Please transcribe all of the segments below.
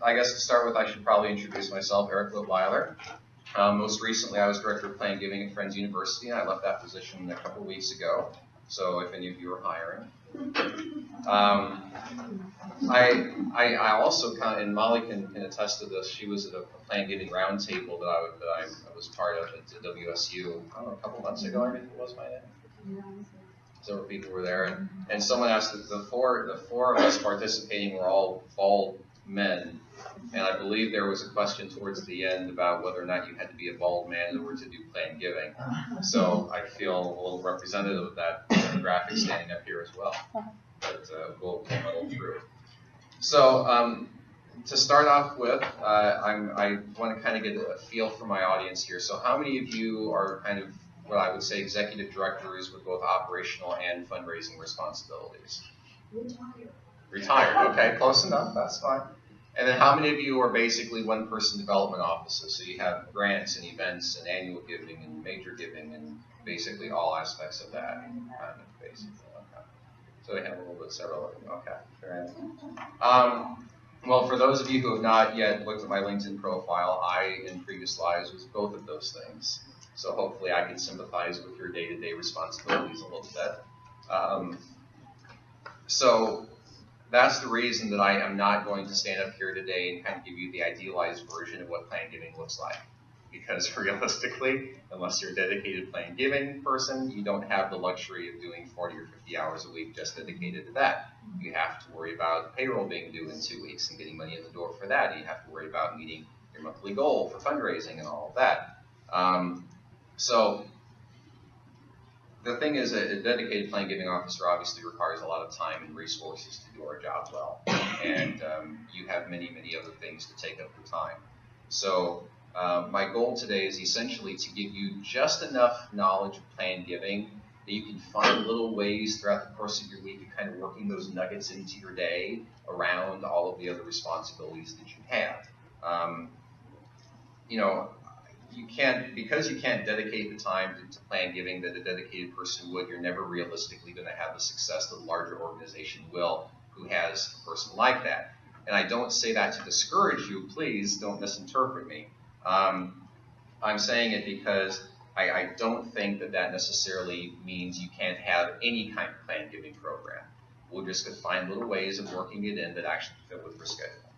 I guess to start with, I should probably introduce myself, Eric Litwiller. Most recently, I was Director of Plan and Giving at Friends University, and I left that position a couple of weeks ago. So if any of you are hiring. I also and Molly can attest to this. She was at a Plan and Giving roundtable that I was part of at WSU, I don't know, a couple months ago, I think it was by then. Several people were there, and someone asked that the four of us participating were all bald men, and I believe there was a question towards the end about whether or not you had to be a bald man in order to do Plan Giving. So I feel a little representative of that demographic standing up here as well, but we'll muddle through. So to start off with, I want to kind of get a feel for my audience here. So how many of you are kind of what I would say executive directors with both operational and fundraising responsibilities? Retired, okay, close enough, that's fine. And then how many of you are basically one-person development offices? So you have grants and events and annual giving and major giving and basically all aspects of that. Basically, okay. So we have a little bit several of them, okay, fair enough. Well, for those of you who have not yet looked at my LinkedIn profile, I, in previous lives, was both of those things. So hopefully I can sympathize with your day-to-day responsibilities a little bit. So that's the reason that I am not going to stand up here today and kind of give you the idealized version of what Plan Giving looks like. Because realistically, unless you're a dedicated Plan Giving person, you don't have the luxury of doing 40 or 50 hours a week just dedicated to that. You have to worry about payroll being due in 2 weeks and getting money in the door for that. And you have to worry about meeting your monthly goal for fundraising and all of that. So the thing is, a dedicated Plan Giving officer obviously requires a lot of time and resources to do our job well. And you have many, many other things to take up your time. So my goal today is essentially to give you just enough knowledge of Plan Giving that you can find little ways throughout the course of your week of kind of working those nuggets into your day around all of the other responsibilities that you have. You know, because you can't dedicate the time to Plan Giving that a dedicated person would, you're never realistically going to have the success that a larger organization will who has a person like that. And I don't say that to discourage you, please don't misinterpret me. I'm saying it because I don't think that necessarily means you can't have any kind of Plan Giving program. We're just going to find little ways of working it in that actually fit with your schedule.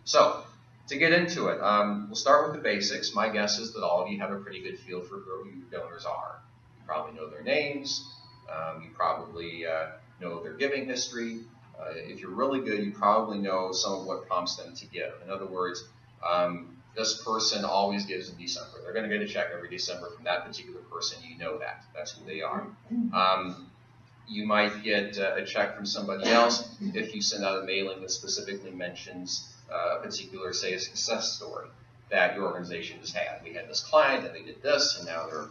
So, to get into it, we'll start with the basics. My guess is that all of you have a pretty good feel for who your donors are. You probably know their names. You probably know their giving history. If you're really good, you probably know some of what prompts them to give. In other words, this person always gives in December. They're going to get a check every December from that particular person. You know that. That's who they are. You might get a check from somebody else if you send out a mailing that specifically mentions a particular, say, a success story that your organization has had. We had this client and they did this, and now they're,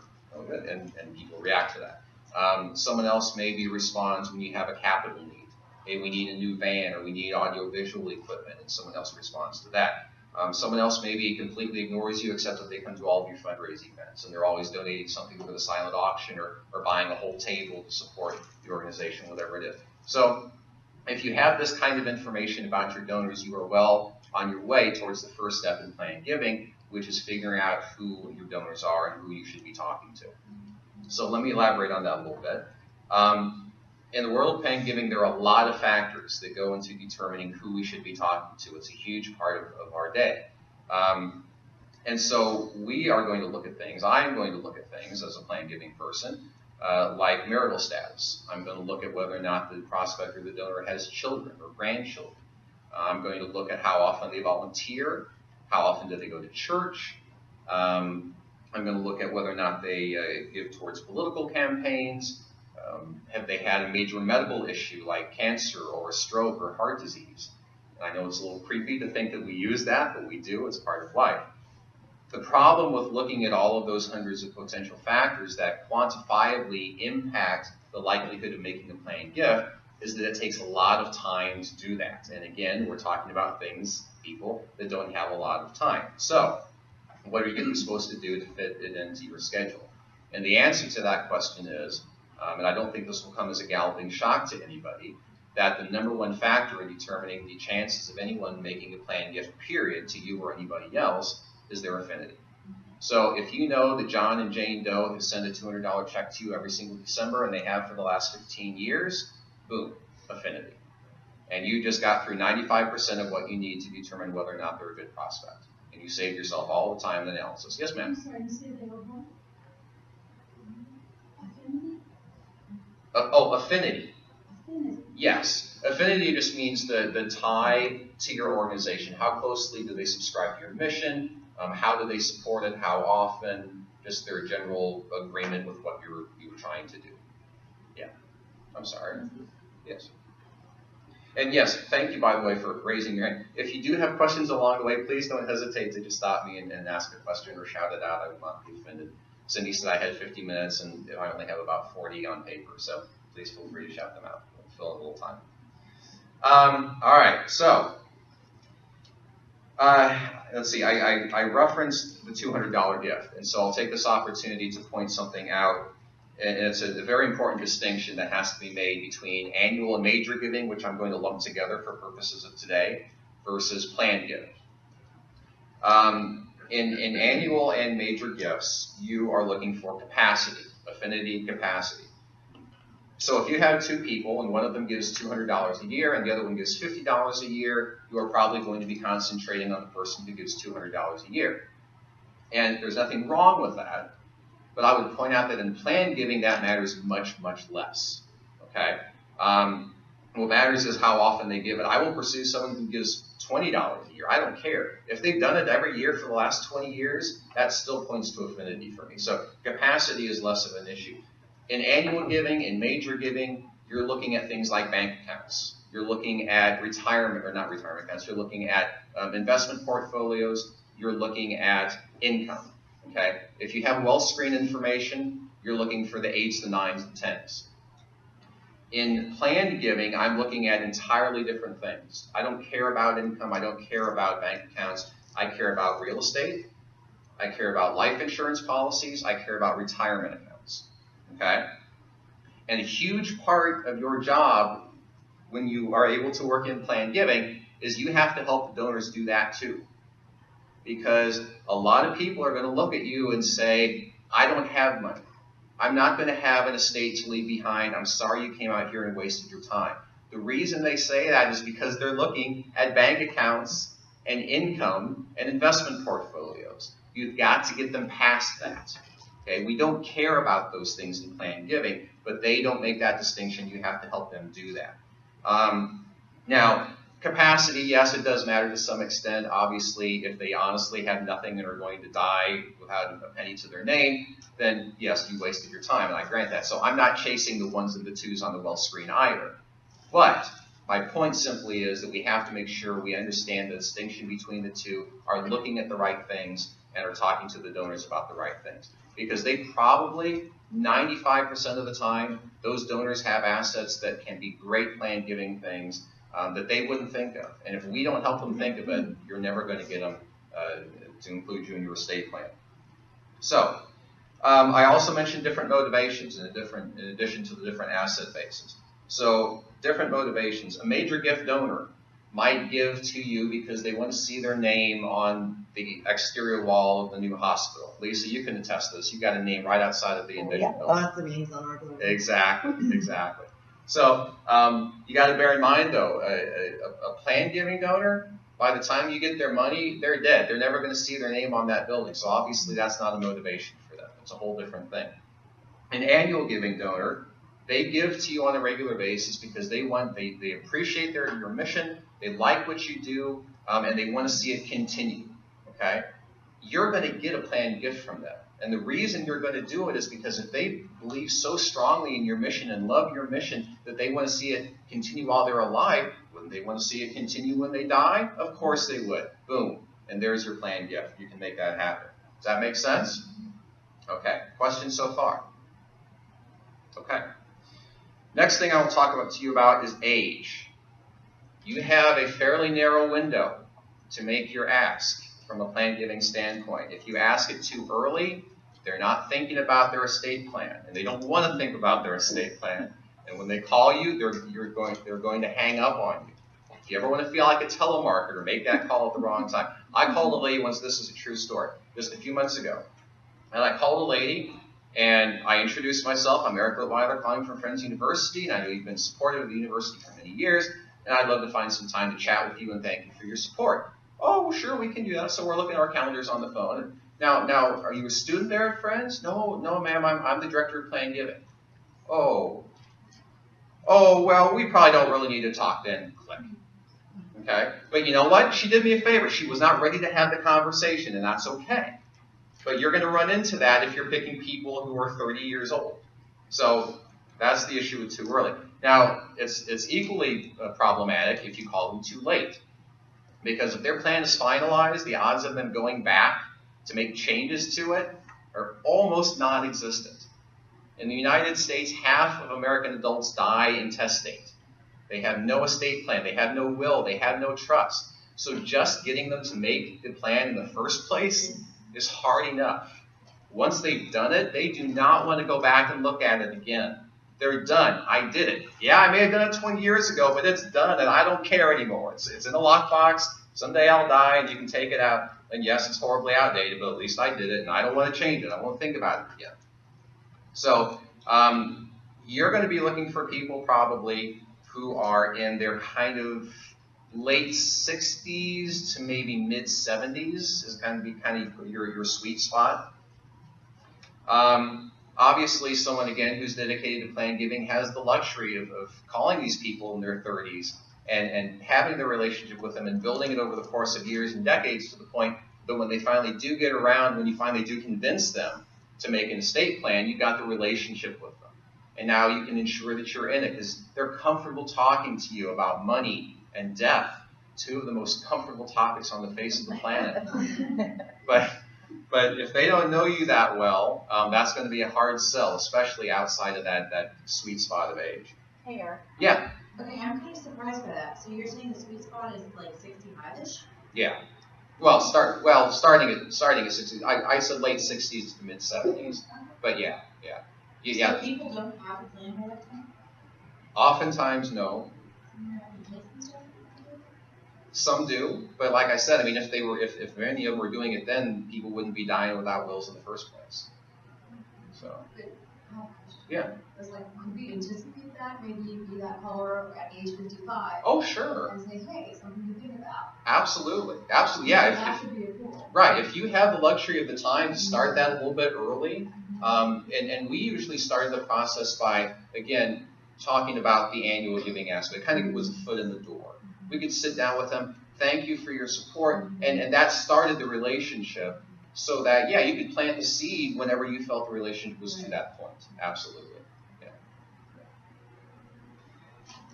and people react to that. Someone else maybe responds when you have a capital need. Maybe we need a new van or we need audio-visual equipment, and someone else responds to that. Someone else maybe completely ignores you except that they come to all of your fundraising events, and they're always donating something with a silent auction or buying a whole table to support the organization, whatever it is. So if you have this kind of information about your donors, you are well on your way towards the first step in Plan Giving, which is figuring out who your donors are and who you should be talking to. So let me elaborate on that a little bit. In the world of Plan Giving, there are a lot of factors that go into determining who we should be talking to. It's a huge part of our day. And so we are going to look at things, I'm going to look at things as a Plan Giving person, like marital status. I'm going to look at whether or not the prospect or the donor has children or grandchildren. I'm going to look at how often they volunteer, how often do they go to church. I'm going to look at whether or not they give towards political campaigns. Have they had a major medical issue like cancer or a stroke or heart disease? And I know it's a little creepy to think that we use that, but we do. It's part of life. The problem with looking at all of those hundreds of potential factors that quantifiably impact the likelihood of making a planned gift is that it takes a lot of time to do that. And again, we're talking about people that don't have a lot of time. So what are you supposed to do to fit it into your schedule? And the answer to that question is, and I don't think this will come as a galloping shock to anybody, that the #1 factor in determining the chances of anyone making a planned gift, period, to you or anybody else is their affinity. So if you know that John and Jane Doe have sent a $200 check to you every single December and they have for the last 15 years, boom, affinity. And you just got through 95% of what you need to determine whether or not they're a good prospect. And you saved yourself all the time in analysis. Yes, ma'am? Affinity. Yes. Affinity just means the tie to your organization. How closely do they subscribe to your mission? How do they support it? How often? Just their general agreement with what you were trying to do. Yeah. I'm sorry. Yes. And yes, thank you, by the way, for raising your hand. If you do have questions along the way, please don't hesitate to just stop me and ask a question or shout it out. I will not be offended. Cindy said I had 50 minutes, and I only have about 40 on paper, so please feel free to shout them out. We'll fill in a little time. All right, so let's see. I referenced the $200 gift, and so I'll take this opportunity to point something out. And it's a very important distinction that has to be made between annual and major giving, which I'm going to lump together for purposes of today, versus planned giving. In annual and major gifts, you are looking for capacity, affinity, capacity. So if you have two people and one of them gives $200 a year and the other one gives $50 a year, you are probably going to be concentrating on the person who gives $200 a year. And there's nothing wrong with that. But I would point out that in planned giving, that matters much, much less. Okay? What matters is how often they give it. I will pursue someone who gives $20 a year. I don't care. If they've done it every year for the last 20 years, that still points to affinity for me. So capacity is less of an issue. In annual giving, in major giving, you're looking at things like bank accounts. You're looking at retirement, or not retirement accounts. You're looking at investment portfolios. You're looking at income. Okay? If you have well-screened information, you're looking for the 8s, the 9s, and 10s. In planned giving, I'm looking at entirely different things. I don't care about income. I don't care about bank accounts. I care about real estate. I care about life insurance policies. I care about retirement accounts. Okay? And a huge part of your job when you are able to work in planned giving is you have to help the donors do that too. Because a lot of people are going to look at you and say, I don't have money. I'm not going to have an estate to leave behind. I'm sorry you came out here and wasted your time. The reason they say that is because they're looking at bank accounts and income and investment portfolios. You've got to get them past that. Okay? We don't care about those things in planned giving, but they don't make that distinction. You have to help them do that. Now, capacity, yes, it does matter to some extent. Obviously, if they honestly have nothing and are going to die without a penny to their name, then yes, you wasted your time, and I grant that. So I'm not chasing the 1s and the 2s on the well screen either. But my point simply is that we have to make sure we understand the distinction between the two, are looking at the right things, and are talking to the donors about the right things. Because they probably, 95% of the time, those donors have assets that can be great planned giving things that they wouldn't think of. And if we don't help them think of it, you're never going to get them to include you in your estate plan. So, I also mentioned different motivations in addition to the different asset bases. So, different motivations. A major gift donor might give to you because they want to see their name on the exterior wall of the new hospital. Lisa, you can attest to this. You got a name right outside of the envision building. Lots of names on our building. Exactly, exactly. So you got to bear in mind, though, a planned giving donor, by the time you get their money, they're dead. They're never going to see their name on that building. So obviously that's not a motivation for them. It's a whole different thing. An annual giving donor, they give to you on a regular basis because they appreciate your mission, they like what you do, and they want to see it continue. Okay? You're going to get a planned gift from them. And the reason you're going to do it is because if they believe so strongly in your mission and love your mission that they want to see it continue while they're alive, wouldn't they want to see it continue when they die? Of course they would. Boom. And there's your planned gift. You can make that happen. Does that make sense? Okay. Questions so far? Okay. Next thing I will talk to you about is age. You have a fairly narrow window to make your ask from a planned giving standpoint. If you ask it too early, they're not thinking about their estate plan, and they don't want to think about their estate plan. And when they call you, they're going to hang up on you. If you ever want to feel like a telemarketer, make that call at the wrong time. I called a lady once, this is a true story, just a few months ago. And I called a lady, and I introduced myself. I'm Eric Litwiller, calling from Friends University, and I know you've been supportive of the university for many years, and I'd love to find some time to chat with you and thank you for your support. Oh, well, sure, we can do that. So we're looking at our calendars on the phone. Now, are you a student there at Friends? No, ma'am, I'm the director of Plan Giving. Oh, well, we probably don't really need to talk then. Click. Okay? But you know what? She did me a favor. She was not ready to have the conversation, and that's okay. But you're going to run into that if you're picking people who are 30 years old. So that's the issue with too early. Now, it's equally problematic if you call them too late. Because if their plan is finalized, the odds of them going back to make changes to it are almost non-existent. In the United States, half of American adults die intestate. They have no estate plan. They have no will. They have no trust. So just getting them to make the plan in the first place is hard enough. Once they've done it, they do not want to go back and look at it again. They're done. I did it. Yeah, I may have done it 20 years ago, but it's done, and I don't care anymore. It's in a lockbox. Someday I'll die, and you can take it out. And yes, it's horribly outdated, but at least I did it, and I don't want to change it. I won't think about it again. So you're going to be looking for people probably who are in their kind of late 60s to maybe mid 70s is going to be kind of your sweet spot. Obviously, someone, again, who's dedicated to Plan Giving has the luxury of calling these people in their 30s and having the relationship with them and building it over the course of years and decades to the point that when they finally do get around, when you finally do convince them to make an estate plan, you've got the relationship with them. And now you can ensure that you're in it because they're comfortable talking to you about money and death, two of the most comfortable topics on the face of the planet. But if they don't know you that well, that's going to be a hard sell, especially outside of that sweet spot of age. Hey, Eric. Yeah. Okay, I'm kind of surprised by that. So you're saying the sweet spot is like 65-ish? Yeah. Well, starting at 60. I said late 60s to mid 70s, but yeah. So people don't have a plan by that time? Oftentimes, no. Some do, but like I said, I mean, if many of them were doing it then, people wouldn't be dying without wills in the first place. So, yeah. It's like, could we anticipate that? Maybe you'd be that caller at age 55. Oh, sure. And say, hey, something to think about. Absolutely. Yeah. That should be a goal. Right. If you have the luxury of the time to start that a little bit early, and we usually started the process by, again, talking about the annual giving aspect. Kind of was a foot in the door. We could sit down with them, thank you for your support, and that started the relationship so that, yeah, you could plant the seed whenever you felt the relationship was to that point. Absolutely.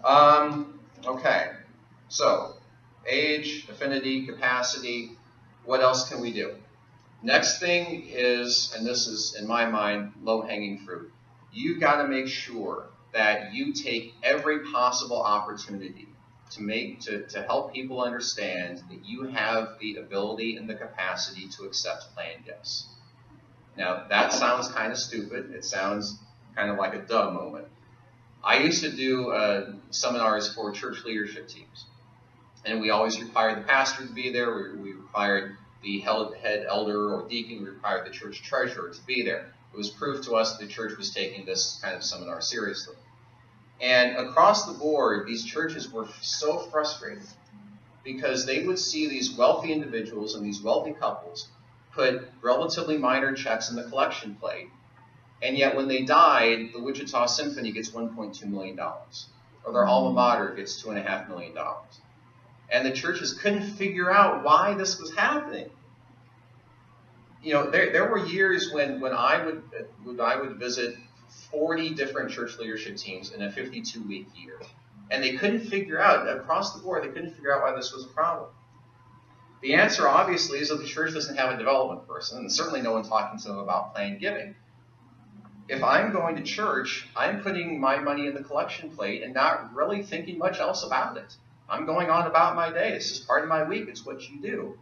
Yeah. Okay. So, age, affinity, capacity, what else can we do? Next thing is, and this is, in my mind, low-hanging fruit. You've got to make sure that you take every possible opportunity to help people understand that you have the ability and the capacity to accept planned gifts. Now, that sounds kind of stupid. It sounds kind of like a duh moment. I used to do seminars for church leadership teams, and we always required the pastor to be there. We required the head elder or deacon. We required the church treasurer to be there. It was proof to us that the church was taking this kind of seminar seriously. And across the board, these churches were so frustrated because they would see these wealthy individuals and these wealthy couples put relatively minor checks in the collection plate, and yet when they died, the Wichita Symphony gets $1.2 million, or their alma mater gets $2.5 million. And the churches couldn't figure out why this was happening. You know, there were years when I would visit 40 different church leadership teams in a 52-week year. And they couldn't figure out, across the board, they couldn't figure out why this was a problem. The answer, obviously, is that the church doesn't have a development person, and certainly no one talking to them about planned giving. If I'm going to church, I'm putting my money in the collection plate and not really thinking much else about it. I'm going on about my day. It's just part of my week. It's what you do.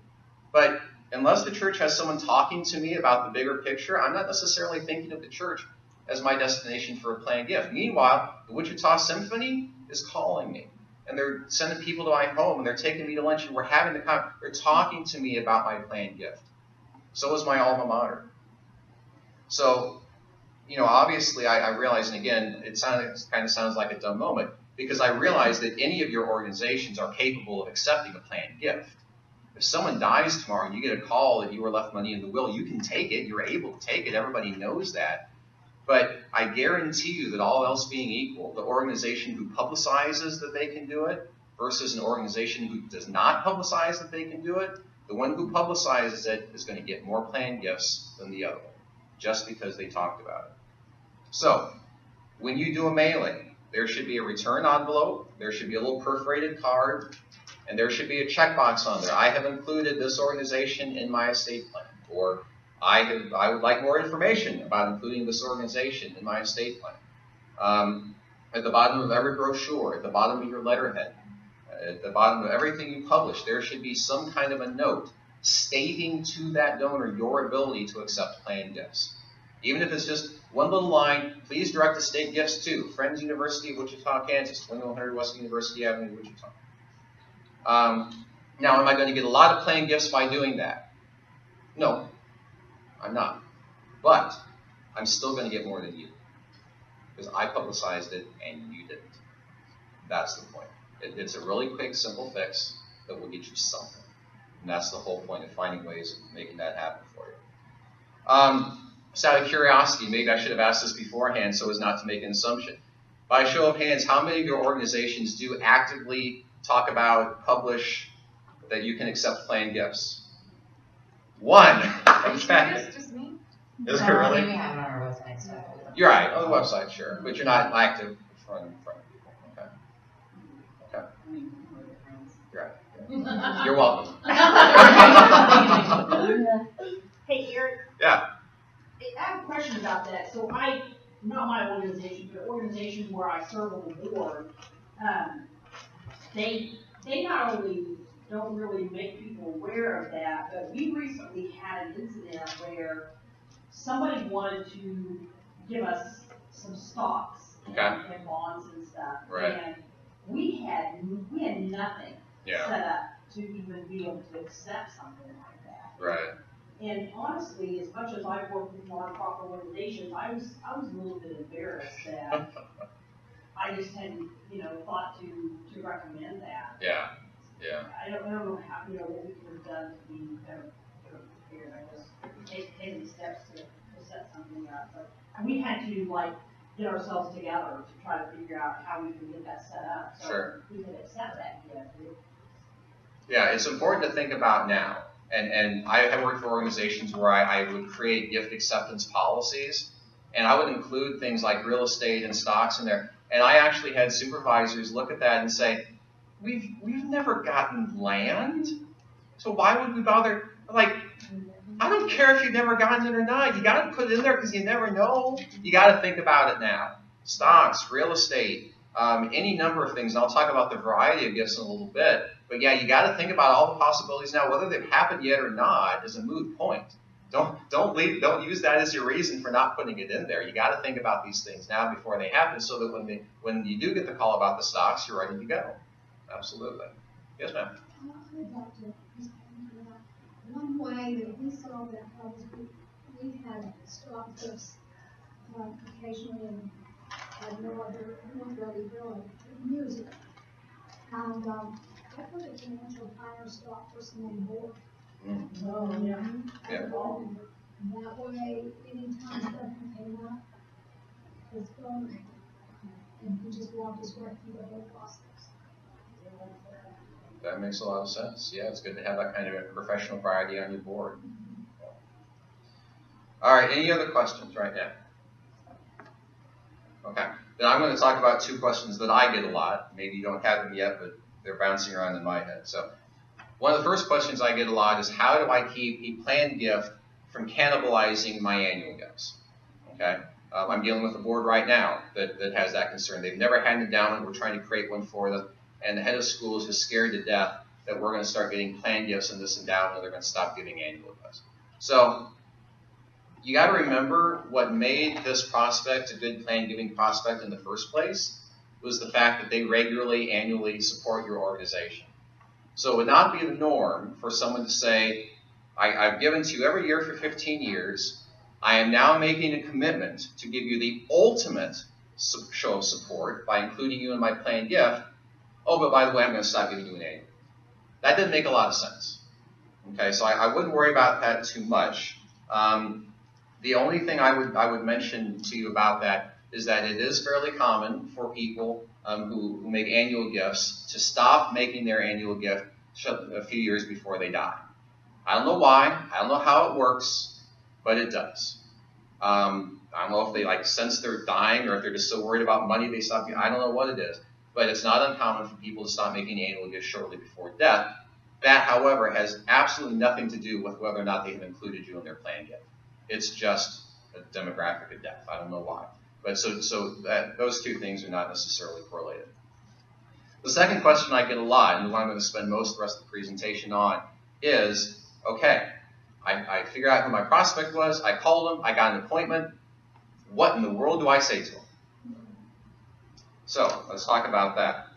But unless the church has someone talking to me about the bigger picture, I'm not necessarily thinking of the church as my destination for a planned gift. Meanwhile, the Wichita Symphony is calling me, and they're sending people to my home, and they're taking me to lunch, and we're having they're talking to me about my planned gift. So is my alma mater. So, obviously I realize, and again, it kind of sounds like a dumb moment, because I realize that any of your organizations are capable of accepting a planned gift. If someone dies tomorrow and you get a call that you were left money in the will, you can take it. You're able to take it. Everybody knows that. But I guarantee you that all else being equal, the organization who publicizes that they can do it versus an organization who does not publicize that they can do it, the one who publicizes it is going to get more planned gifts than the other one, just because they talked about it. So, when you do a mailing, there should be a return envelope, there should be a little perforated card, and there should be a checkbox on there. I have included this organization in my estate plan, or I would like more information about including this organization in my estate plan. At the bottom of every brochure, at the bottom of your letterhead, at the bottom of everything you publish, there should be some kind of a note stating to that donor your ability to accept planned gifts. Even if it's just one little line, please direct estate gifts to Friends University of Wichita, Kansas, 2100 West University Avenue, Wichita. Now, am I going to get a lot of planned gifts by doing that? No, I'm not. But I'm still going to get more than you, because I publicized it and you didn't. That's the point. It's a really quick, simple fix that will get you something. And that's the whole point of finding ways of making that happen for you. Just out of curiosity, maybe I should have asked this beforehand so as not to make an assumption. By show of hands, how many of your organizations do actively talk about, publish, that you can accept planned gifts? One. Okay. Just me? Is it really? We have it on our website, so. You're right, on the website, sure. But you're not active in front of people. Okay. Okay. You're right. You're welcome. Hey, Eric. Yeah. I have a question about that. So not my organization, but organization where I serve on the board, they not only don't really make people aware of that, but we recently had an incident where somebody wanted to give us some stocks and bonds and stuff. Right. And we had nothing set up to even be able to accept something like that. Right. And honestly, as much as I've worked with nonprofit organizations, I was a little bit embarrassed that I just hadn't, thought to recommend that. Yeah. Yeah. I don't know how, what we could have done to be better prepared. I guess taking steps to set something up, but we had to get ourselves together to try to figure out how we could get that set up so we could accept that gift. Yeah, it's important to think about now. And I have worked for organizations where I would create gift acceptance policies, and I would include things like real estate and stocks in there. And I actually had supervisors look at that and say, we've never gotten land, so why would we bother? Like, I don't care if you've never gotten it or not. You got to put it in there because you never know. You got to think about it now. Stocks, real estate, any number of things. And I'll talk about the variety of gifts in a little bit. But yeah, you got to think about all the possibilities now. Whether they've happened yet or not is a moot point. Don't use that as your reason for not putting it in there. You got to think about these things now before they happen, so that when you do get the call about the stocks, you're ready to go. Absolutely. Yes, ma'am. I'd like to one way that we solve that problem is we've had stock gifts occasionally and had no really music. And I put a financial planner stock person on board. Oh, yeah. Yeah. And that way, anytime something came up, his phone rang, and he just walked his way through the whole process. That makes a lot of sense. Yeah, it's good to have that kind of a professional variety on your board. All right, any other questions right now? Okay, then I'm going to talk about two questions that I get a lot. Maybe you don't have them yet, but they're bouncing around in my head. So one of the first questions I get a lot is, how do I keep a planned gift from cannibalizing my annual gifts? Okay, I'm dealing with a board right now that has that concern. They've never handed down one. We're trying to create one for them. And the head of school is just scared to death that we're going to start getting planned gifts and this and that, and they're going to stop giving annual gifts. So you got to remember what made this prospect a good plan giving prospect in the first place was the fact that they regularly, annually support your organization. So it would not be the norm for someone to say, I've given to you every year for 15 years. I am now making a commitment to give you the ultimate show of support by including you in my planned gift. Oh, but by the way, I'm going to stop giving you an annual. That didn't make a lot of sense. Okay, so I wouldn't worry about that too much. The only thing I would mention to you about that is that it is fairly common for people who make annual gifts to stop making their annual gift a few years before they die. I don't know why. I don't know how it works, but it does. I don't know if they sense they're dying or if they're just so worried about money they stop. I don't know what it is, but it's not uncommon for people to stop making annual gifts shortly before death. That, however, has absolutely nothing to do with whether or not they have included you in their planned gift. It's just a demographic of death. I don't know why. But so those two things are not necessarily correlated. The second question I get a lot, and the one I'm going to spend most of the rest of the presentation on, is, okay, I figured out who my prospect was, I called him, I got an appointment. What in the world do I say to him? So let's talk about that.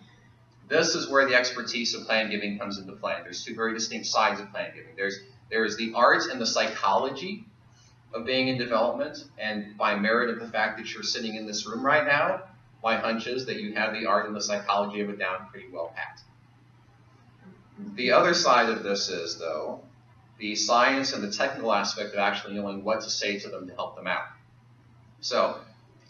This is where the expertise of plan giving comes into play. There's two very distinct sides of plan giving. There's the art and the psychology of being in development, and by merit of the fact that you're sitting in this room right now, my hunch is that you have the art and the psychology of it down pretty well pat. The other side of this is, though, the science and the technical aspect of actually knowing what to say to them to help them out. So,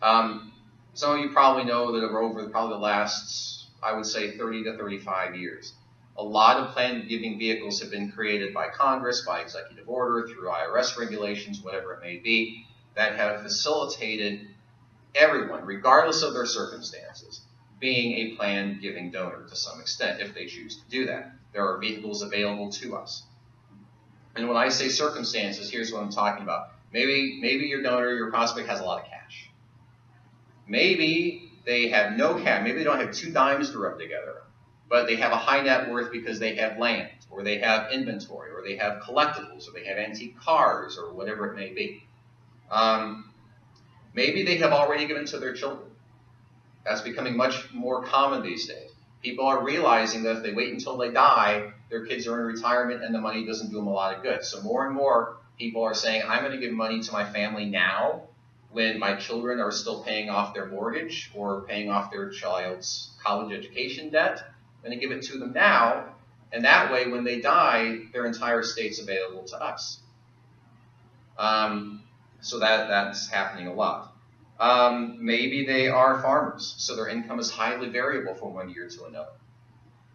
some of you probably know that over probably the last, I would say, 30 to 35 years, a lot of plan giving vehicles have been created by Congress, by executive order, through IRS regulations, whatever it may be, that have facilitated everyone, regardless of their circumstances, being a plan giving donor to some extent, if they choose to do that. There are vehicles available to us. And when I say circumstances, here's what I'm talking about. Maybe your donor, your prospect, has a lot of cash. Maybe they have no cash. Maybe they don't have 2 dimes to rub together, but they have a high net worth because they have land, or they have inventory, or they have collectibles, or they have antique cars, or whatever it may be. Maybe they have already given to their children. That's becoming much more common these days. People are realizing that if they wait until they die, their kids are in retirement and the money doesn't do them a lot of good. So more and more people are saying, I'm going to give money to my family now when my children are still paying off their mortgage or paying off their child's college education debt. I'm going to give it to them now, and that way when they die, their entire estate's available to us. So that's happening a lot. Maybe they are farmers, so their income is highly variable from one year to another.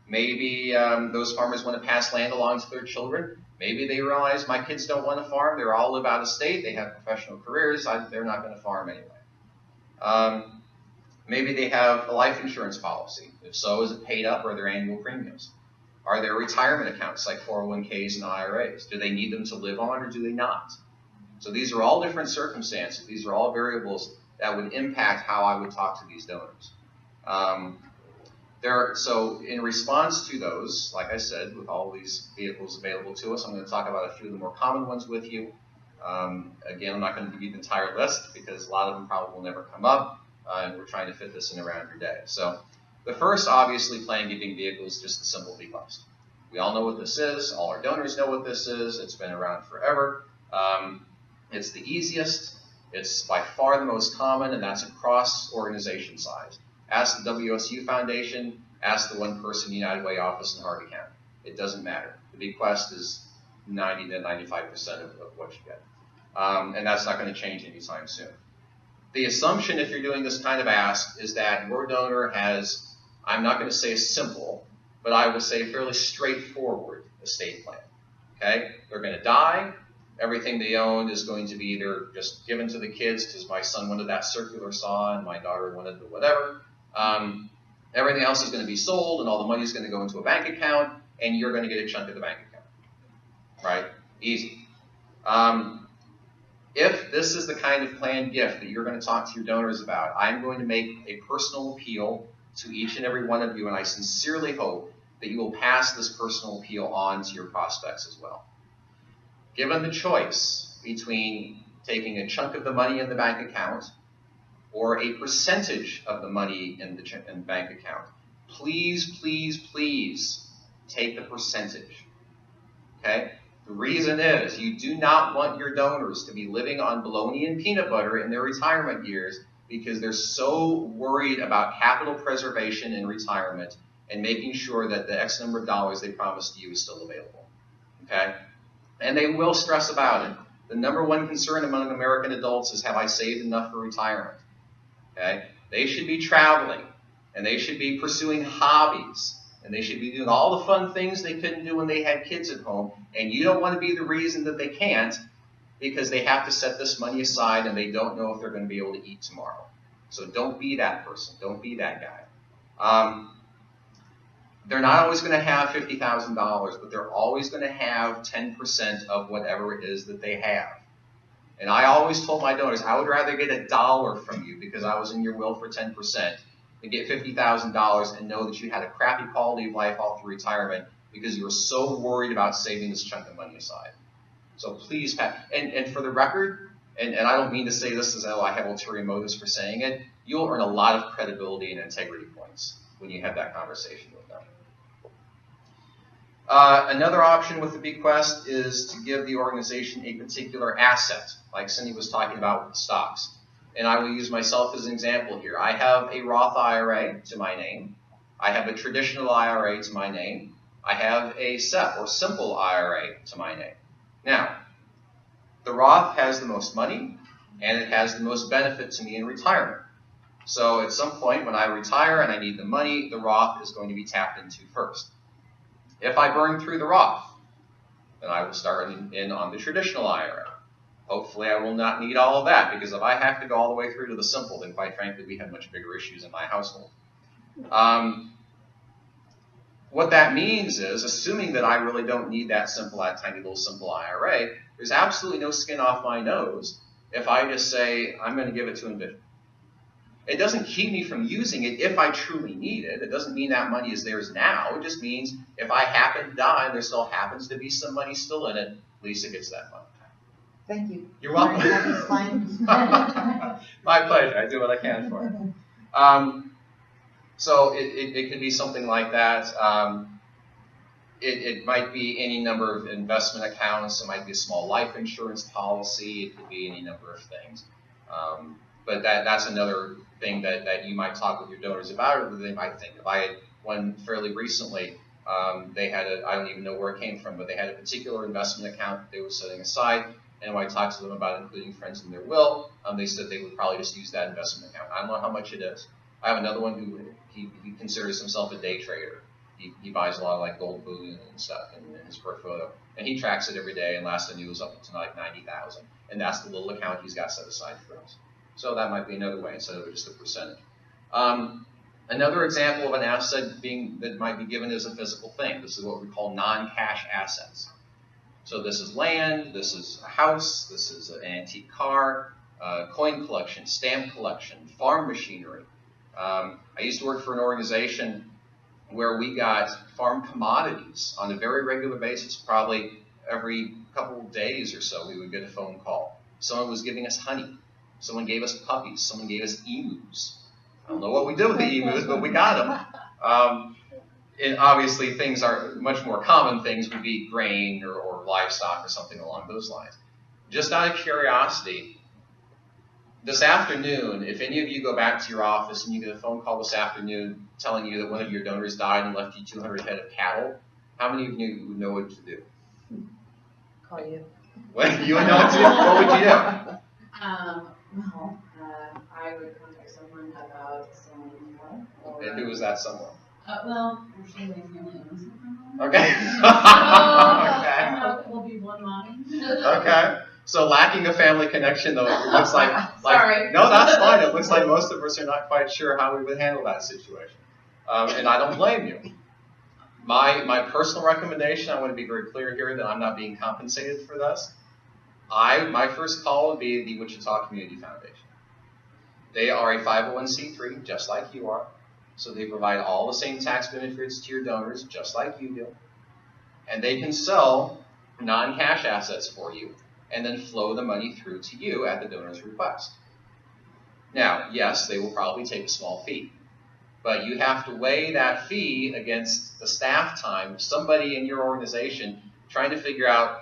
Maybe those farmers want to pass land along to their children. Maybe they realize my kids don't want to farm. They all live out of state. They have professional careers. They're not going to farm anyway. Maybe they have a life insurance policy. If so, is it paid up or are there annual premiums? Are there retirement accounts like 401ks and IRAs? Do they need them to live on or do they not? So these are all different circumstances. These are all variables that would impact how I would talk to these donors. So in response to those, like I said, with all these vehicles available to us, I'm going to talk about a few of the more common ones with you. Again, I'm not going to give you the entire list because a lot of them probably will never come up, and we're trying to fit this in around your day. So the first, obviously, plan giving vehicle is just the simple bequest. We all know what this is. All our donors know what this is. It's been around forever. It's the easiest. It's by far the most common, and that's across organization size. Ask the WSU Foundation, ask the One Person United Way office in Harvey County. It doesn't matter. The bequest is 90 to 95% of what you get. And that's not going to change anytime soon. The assumption, if you're doing this kind of ask, is that your donor has, I'm not going to say simple, but I would say fairly straightforward estate plan. Okay? They're going to die. Everything they own is going to be either just given to the kids because my son wanted that circular saw and my daughter wanted the whatever. Everything else is going to be sold and all the money is going to go into a bank account and you're going to get a chunk of the bank account. Right? Easy. If this is the kind of planned gift that you're going to talk to your donors about, I'm going to make a personal appeal to each and every one of you, and I sincerely hope that you will pass this personal appeal on to your prospects as well. Given the choice between taking a chunk of the money in the bank account or a percentage of the money in the bank account. Please, please, please take the percentage. Okay? The reason is you do not want your donors to be living on bologna and peanut butter in their retirement years because they're so worried about capital preservation in retirement and making sure that the X number of dollars they promised you is still available. Okay? And they will stress about it. The number one concern among American adults is, have I saved enough for retirement? Okay? They should be traveling, and they should be pursuing hobbies, and they should be doing all the fun things they couldn't do when they had kids at home, and you don't want to be the reason that they can't because they have to set this money aside and they don't know if they're going to be able to eat tomorrow. So don't be that person. Don't be that guy. They're not always going to have $50,000, but they're always going to have 10% of whatever it is that they have. And I always told my donors, I would rather get $1 from you because I was in your will for 10% than get $50,000 and know that you had a crappy quality of life all through retirement because you were so worried about saving this chunk of money aside. So please, and for the record, and I don't mean to say this as though I have ulterior motives for saying it, you'll earn a lot of credibility and integrity points when you have that conversation with them. Another option with the bequest is to give the organization a particular asset, like Cindy was talking about with the stocks. And I will use myself as an example here. I have a Roth IRA to my name. I have a traditional IRA to my name. I have a SEP or simple IRA to my name. Now, the Roth has the most money and it has the most benefit to me in retirement. So at some point when I retire and I need the money, the Roth is going to be tapped into first. If I burn through the Roth, then I will start in on the traditional IRA. Hopefully I will not need all of that, because if I have to go all the way through to the simple, then quite frankly we have much bigger issues in my household. What that means is, assuming that I really don't need that tiny little simple IRA, there's absolutely no skin off my nose if I just say, I'm going to give it to Envision. It doesn't keep me from using it if I truly need it. It doesn't mean that money is theirs now. It just means if I happen to die and there still happens to be some money still in it, Lisa gets that money. Thank you. You're welcome. My pleasure. I do what I can for it. So it could be something like that. It might be any number of investment accounts. It might be a small life insurance policy. It could be any number of things. But that's another thing that you might talk with your donors about, or they might think of. I had one fairly recently. They had I don't even know where it came from, but they had a particular investment account that they were setting aside. And when I talked to them about including friends in their will, they said they would probably just use that investment account. I don't know how much it is. I have another one who he considers himself a day trader. He buys a lot of like gold bullion and stuff in his portfolio, and he tracks it every day. And last I knew it was up to like 90,000, and that's the little account he's got set aside for us. So that might be another way instead of just a percentage. Another example of an asset that might be given as a physical thing. This is what we call non-cash assets. So this is land, this is a house, this is an antique car, coin collection, stamp collection, farm machinery. I used to work for an organization where we got farm commodities on a very regular basis. Probably every couple of days or so we would get a phone call. Someone was giving us honey. Someone gave us puppies. Someone gave us emus. I don't know what we did with the emus, but we got them. And obviously things are much more common things would be grain or livestock or something along those lines. Just out of curiosity, this afternoon, if any of you go back to your office and you get a phone call this afternoon telling you that one of your donors died and left you 200 head of cattle, how many of you would know what to do? Call you. What, you would know what to do? What would you do? I would contact someone about selling more. And who was that someone? Well, actually, my family owns it. Okay. Okay. Will be one line. Okay. So lacking a family connection, though, it looks like Sorry. No, that's fine. It looks like most of us are not quite sure how we would handle that situation, and I don't blame you. My personal recommendation, I want to be very clear here that I'm not being compensated for this. My first call would be the Wichita Community Foundation. They are a 501c3, just like you are. So they provide all the same tax benefits to your donors, just like you do. And they can sell non-cash assets for you and then flow the money through to you at the donor's request. Now, yes, they will probably take a small fee, but you have to weigh that fee against the staff time of somebody in your organization trying to figure out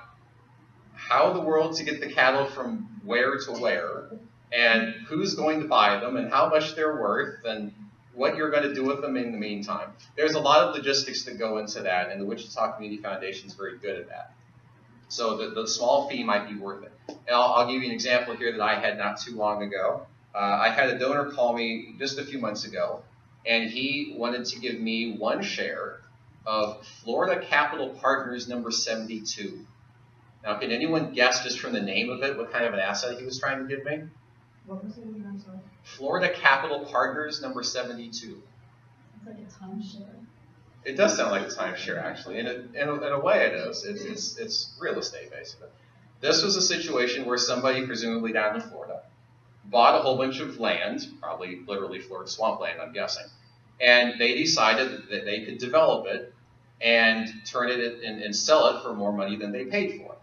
how in the world to get the cattle from where to where, and who's going to buy them, and how much they're worth, and what you're going to do with them in the meantime. There's a lot of logistics that go into that, and the Wichita Community Foundation is very good at that. So the small fee might be worth it. And I'll give you an example here that I had not too long ago. I had a donor call me just a few months ago, and he wanted to give me 1 share of Florida Capital Partners number 72. Now, can anyone guess just from the name of it what kind of an asset he was trying to give me? What was it again, I'm sorry? Florida Capital Partners number 72. It's like a timeshare. It does sound like a timeshare, actually. In a way, it is. It's real estate, basically. This was a situation where somebody, presumably down in Florida, bought a whole bunch of land, probably literally Florida swampland, I'm guessing, and they decided that they could develop it and turn it and sell it for more money than they paid for it.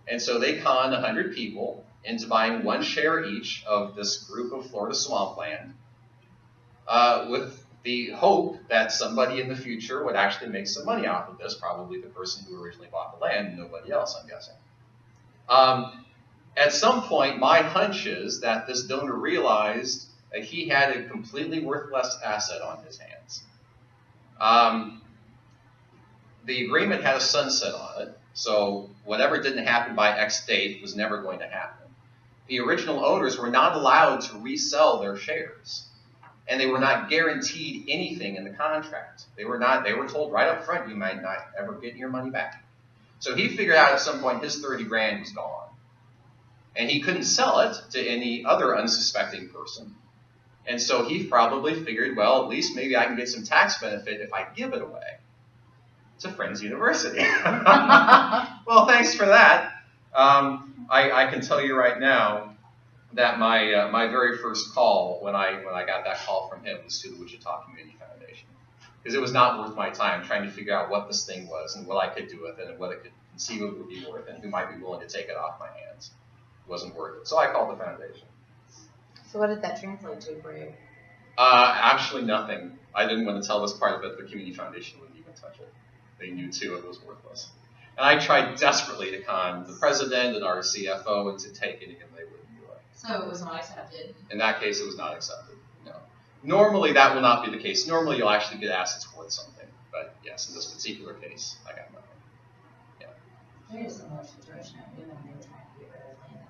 And so they conned 100 people into buying 1 share each of this group of Florida swampland, with the hope that somebody in the future would actually make some money off of this, probably the person who originally bought the land, and nobody else, I'm guessing. At some point, my hunch is that this donor realized that he had a completely worthless asset on his hands. The agreement had a sunset on it, so whatever didn't happen by X date was never going to happen. The original owners were not allowed to resell their shares, and they were not guaranteed anything in the contract. They were told right up front, you might not ever get your money back. So he figured out at some point his 30 grand was gone, and he couldn't sell it to any other unsuspecting person. And so he probably figured, well, at least maybe I can get some tax benefit if I give it away to Friends University. Well, thanks for that. I can tell you right now that my very first call when I got that call from him was to the Wichita Community Foundation, because it was not worth my time trying to figure out what this thing was and what I could do with it and what it could conceivably be worth and who might be willing to take it off my hands. It wasn't worth it. So I called the foundation. So what did that translate to for you? Actually nothing. I didn't want to tell this part of it. The community foundation wouldn't even touch it. They knew too it was worthless. And I tried desperately to con the president and our CFO into taking it, and they wouldn't do it. So it was not accepted. In that case, it was not accepted. No. Normally, that will not be the case. Normally, you'll actually get assets worth something. But yes, in this particular case, I got nothing. Yeah. There is a similar situation at Newman. They were trying to get rid of land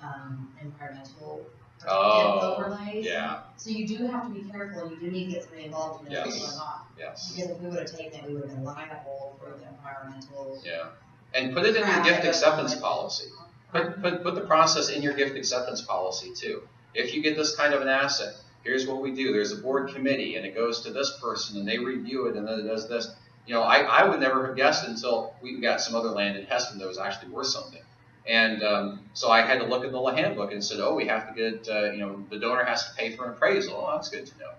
that had environmental overlays. Yeah. So you do have to be careful. You do need to get somebody involved in Yes. what's going on. Yes. Because if we would have taken it, we would have been liable for the environmental. Yeah. And put it in your gift acceptance policy. Put the process in your gift acceptance policy too. If you get this kind of an asset, here's what we do. There's a board committee, and it goes to this person, and they review it, and then it does this. You know, I would never have guessed until we got some other land in Heston that was actually worth something. And so I had to look at the handbook and said, oh, we have to get, the donor has to pay for an appraisal. Oh, that's good to know.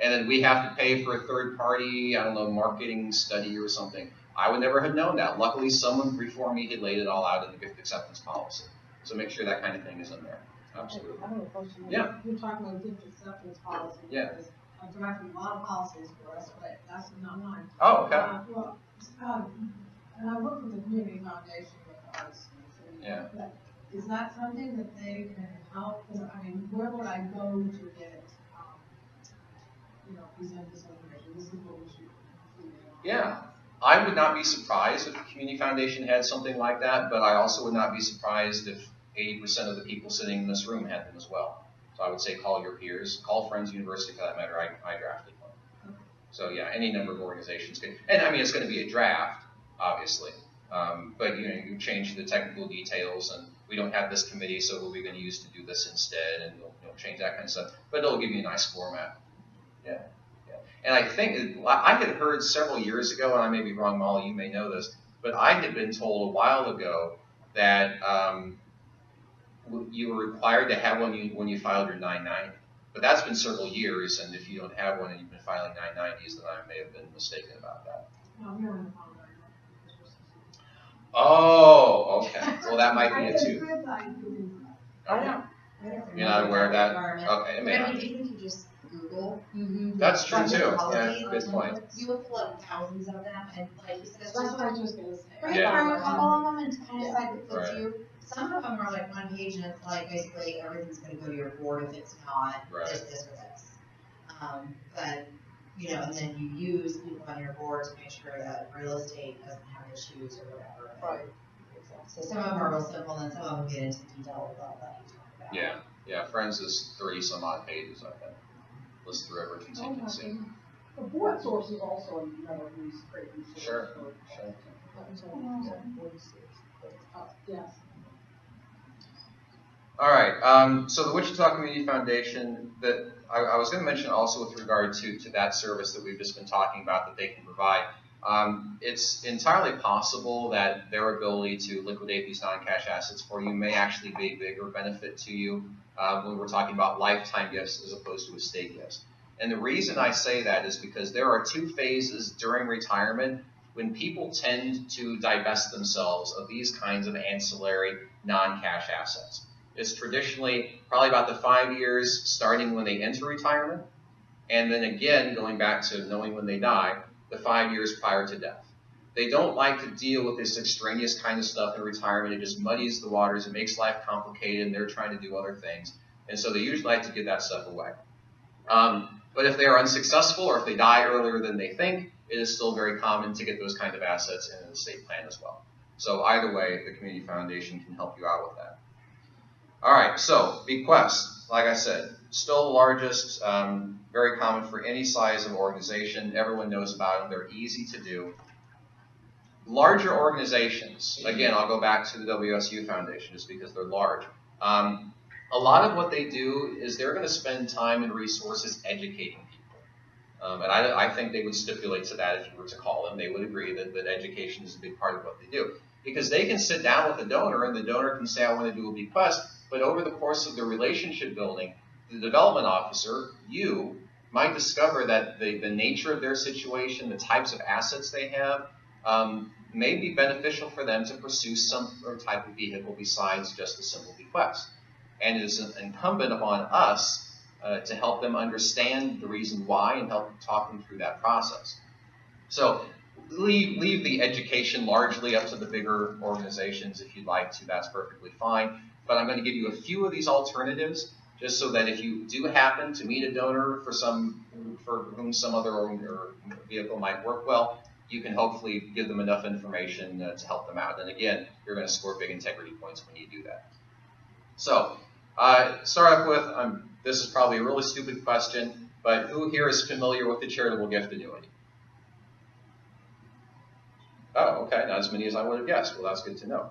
And then we have to pay for a third party, marketing study or something. I would never have known that. Luckily, someone before me had laid it all out in the gift acceptance policy. So make sure that kind of thing is in there. Absolutely. I have a question. Yeah. You're talking about gift acceptance policy. Yeah. Because I'm drafting a lot of policies for us, but that's not mine. Oh, okay. And I work with the community foundation with arts. Yeah. But is that something that they can help? I mean, where would I go to get, present this information? This is what we should include. Yeah. I would not be surprised if the community foundation had something like that, but I also would not be surprised if 80% of the people sitting in this room had them as well. So I would say call your peers, call Friends University for that matter. I drafted one. So yeah, any number of organizations can. And I mean, it's going to be a draft, obviously. But you change the technical details, and we don't have this committee, so what are we going to use to do this instead, and you'll change that kind of stuff. But it'll give you a nice format. Yeah. And I think I had heard several years ago, and I may be wrong, Molly, you may know this, but I had been told a while ago that you were required to have one when you filed your 990. But that's been several years, and if you don't have one and you've been filing 990s, then I may have been mistaken about that. Oh, okay. Well, that might be it I too. could find food. I don't. You're not aware of that? Requirement. Okay, it may But I not. mean, even if you just Google. That's true like, too. Yeah, policies, good point. You will pull up thousands of them, and like you said, it's That's just what I was just gonna say. read Yeah. through a couple of them and kind of decide what fits Right. you. Some of them are like one page and it's like basically everything's gonna go to your board if it's not Right. this or this. But, you know, and then you use people on your board to make sure that real estate doesn't have issues or whatever. Right. So some of them are real simple and some of them get into detail about that you talk about. Yeah, yeah. Friends is 30 some odd pages, I think. List through every Oh, contingency. The board source is also another great resource. Sure, for- sure. Yes. All right. So the Wichita Community Foundation, that I was going to mention also with regard to that service that we've just been talking about that they can provide. It's entirely possible that their ability to liquidate these non-cash assets for you may actually be a bigger benefit to you when we're talking about lifetime gifts as opposed to estate gifts. And the reason I say that is because there are two phases during retirement when people tend to divest themselves of these kinds of ancillary non-cash assets. It's traditionally probably about the 5 years starting when they enter retirement, and then again, going back to knowing when they die, the 5 years prior to death. They don't like to deal with this extraneous kind of stuff in retirement. It just muddies the waters. It makes life complicated, and they're trying to do other things. And so they usually like to get that stuff away. But if they are unsuccessful or if they die earlier than they think, it is still very common to get those kind of assets in an estate plan as well. So either way, the Community Foundation can help you out with that. All right, so bequests, like I said, still the largest, very common for any size of organization. Everyone knows about them. They're easy to do. Larger organizations, again, I'll go back to the WSU Foundation just because they're large. A lot of what they do is they're going to spend time and resources educating people. And I think they would stipulate to that if you were to call them. They would agree that education is a big part of what they do. Because they can sit down with the donor and the donor can say, I want to do a bequest. But over the course of the relationship building, the development officer, you, might discover that the nature of their situation, the types of assets they have, may be beneficial for them to pursue some type of vehicle besides just a simple bequest. And it is incumbent upon us to help them understand the reason why and help talk them through that process. So leave the education largely up to the bigger organizations if you'd like to. That's perfectly fine. But I'm going to give you a few of these alternatives just so that if you do happen to meet a donor for whom some other vehicle might work well, you can hopefully give them enough information to help them out. And again, you're going to score big integrity points when you do that. So start off with, this is probably a really stupid question, but who here is familiar with the charitable gift annuity? Oh, okay, not as many as I would have guessed. Well, that's good to know.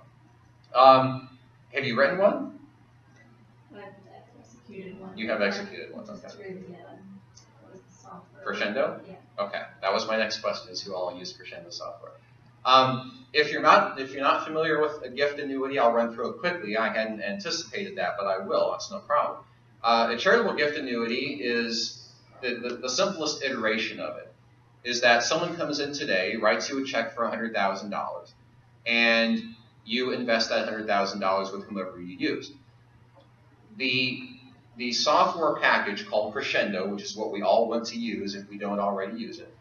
Have you written one? I've executed one. You have executed one, okay. Just through the software. Crescendo? Yeah. Okay, that was my next question: is who all use Crescendo software? If you're not familiar with a gift annuity, I'll run through it quickly. I hadn't anticipated that, but I will. That's no problem. A charitable gift annuity is the simplest iteration of it. Is that someone comes in today, writes you a check for $100,000, and you invest that $100,000 with whomever you use. The software package called Crescendo, which is what we all want to use if we don't already use it,